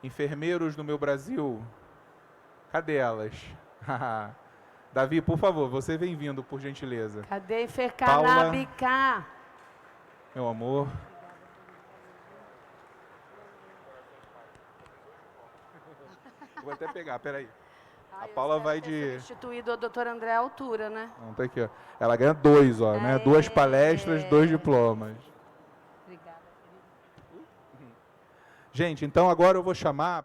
enfermeiros do meu Brasil, cadê elas? Davi, por favor, você vem vindo, por gentileza. Cadê Paula, Fercanabica? meu amor. Vou até pegar, peraí. A Paula vai de... Substituído o Dr. André Altura, né? Não, tá aqui, ó. Ela ganha 2, ó, né? 2 palestras, 2 diplomas. Obrigada, querida. Gente, então agora eu vou chamar...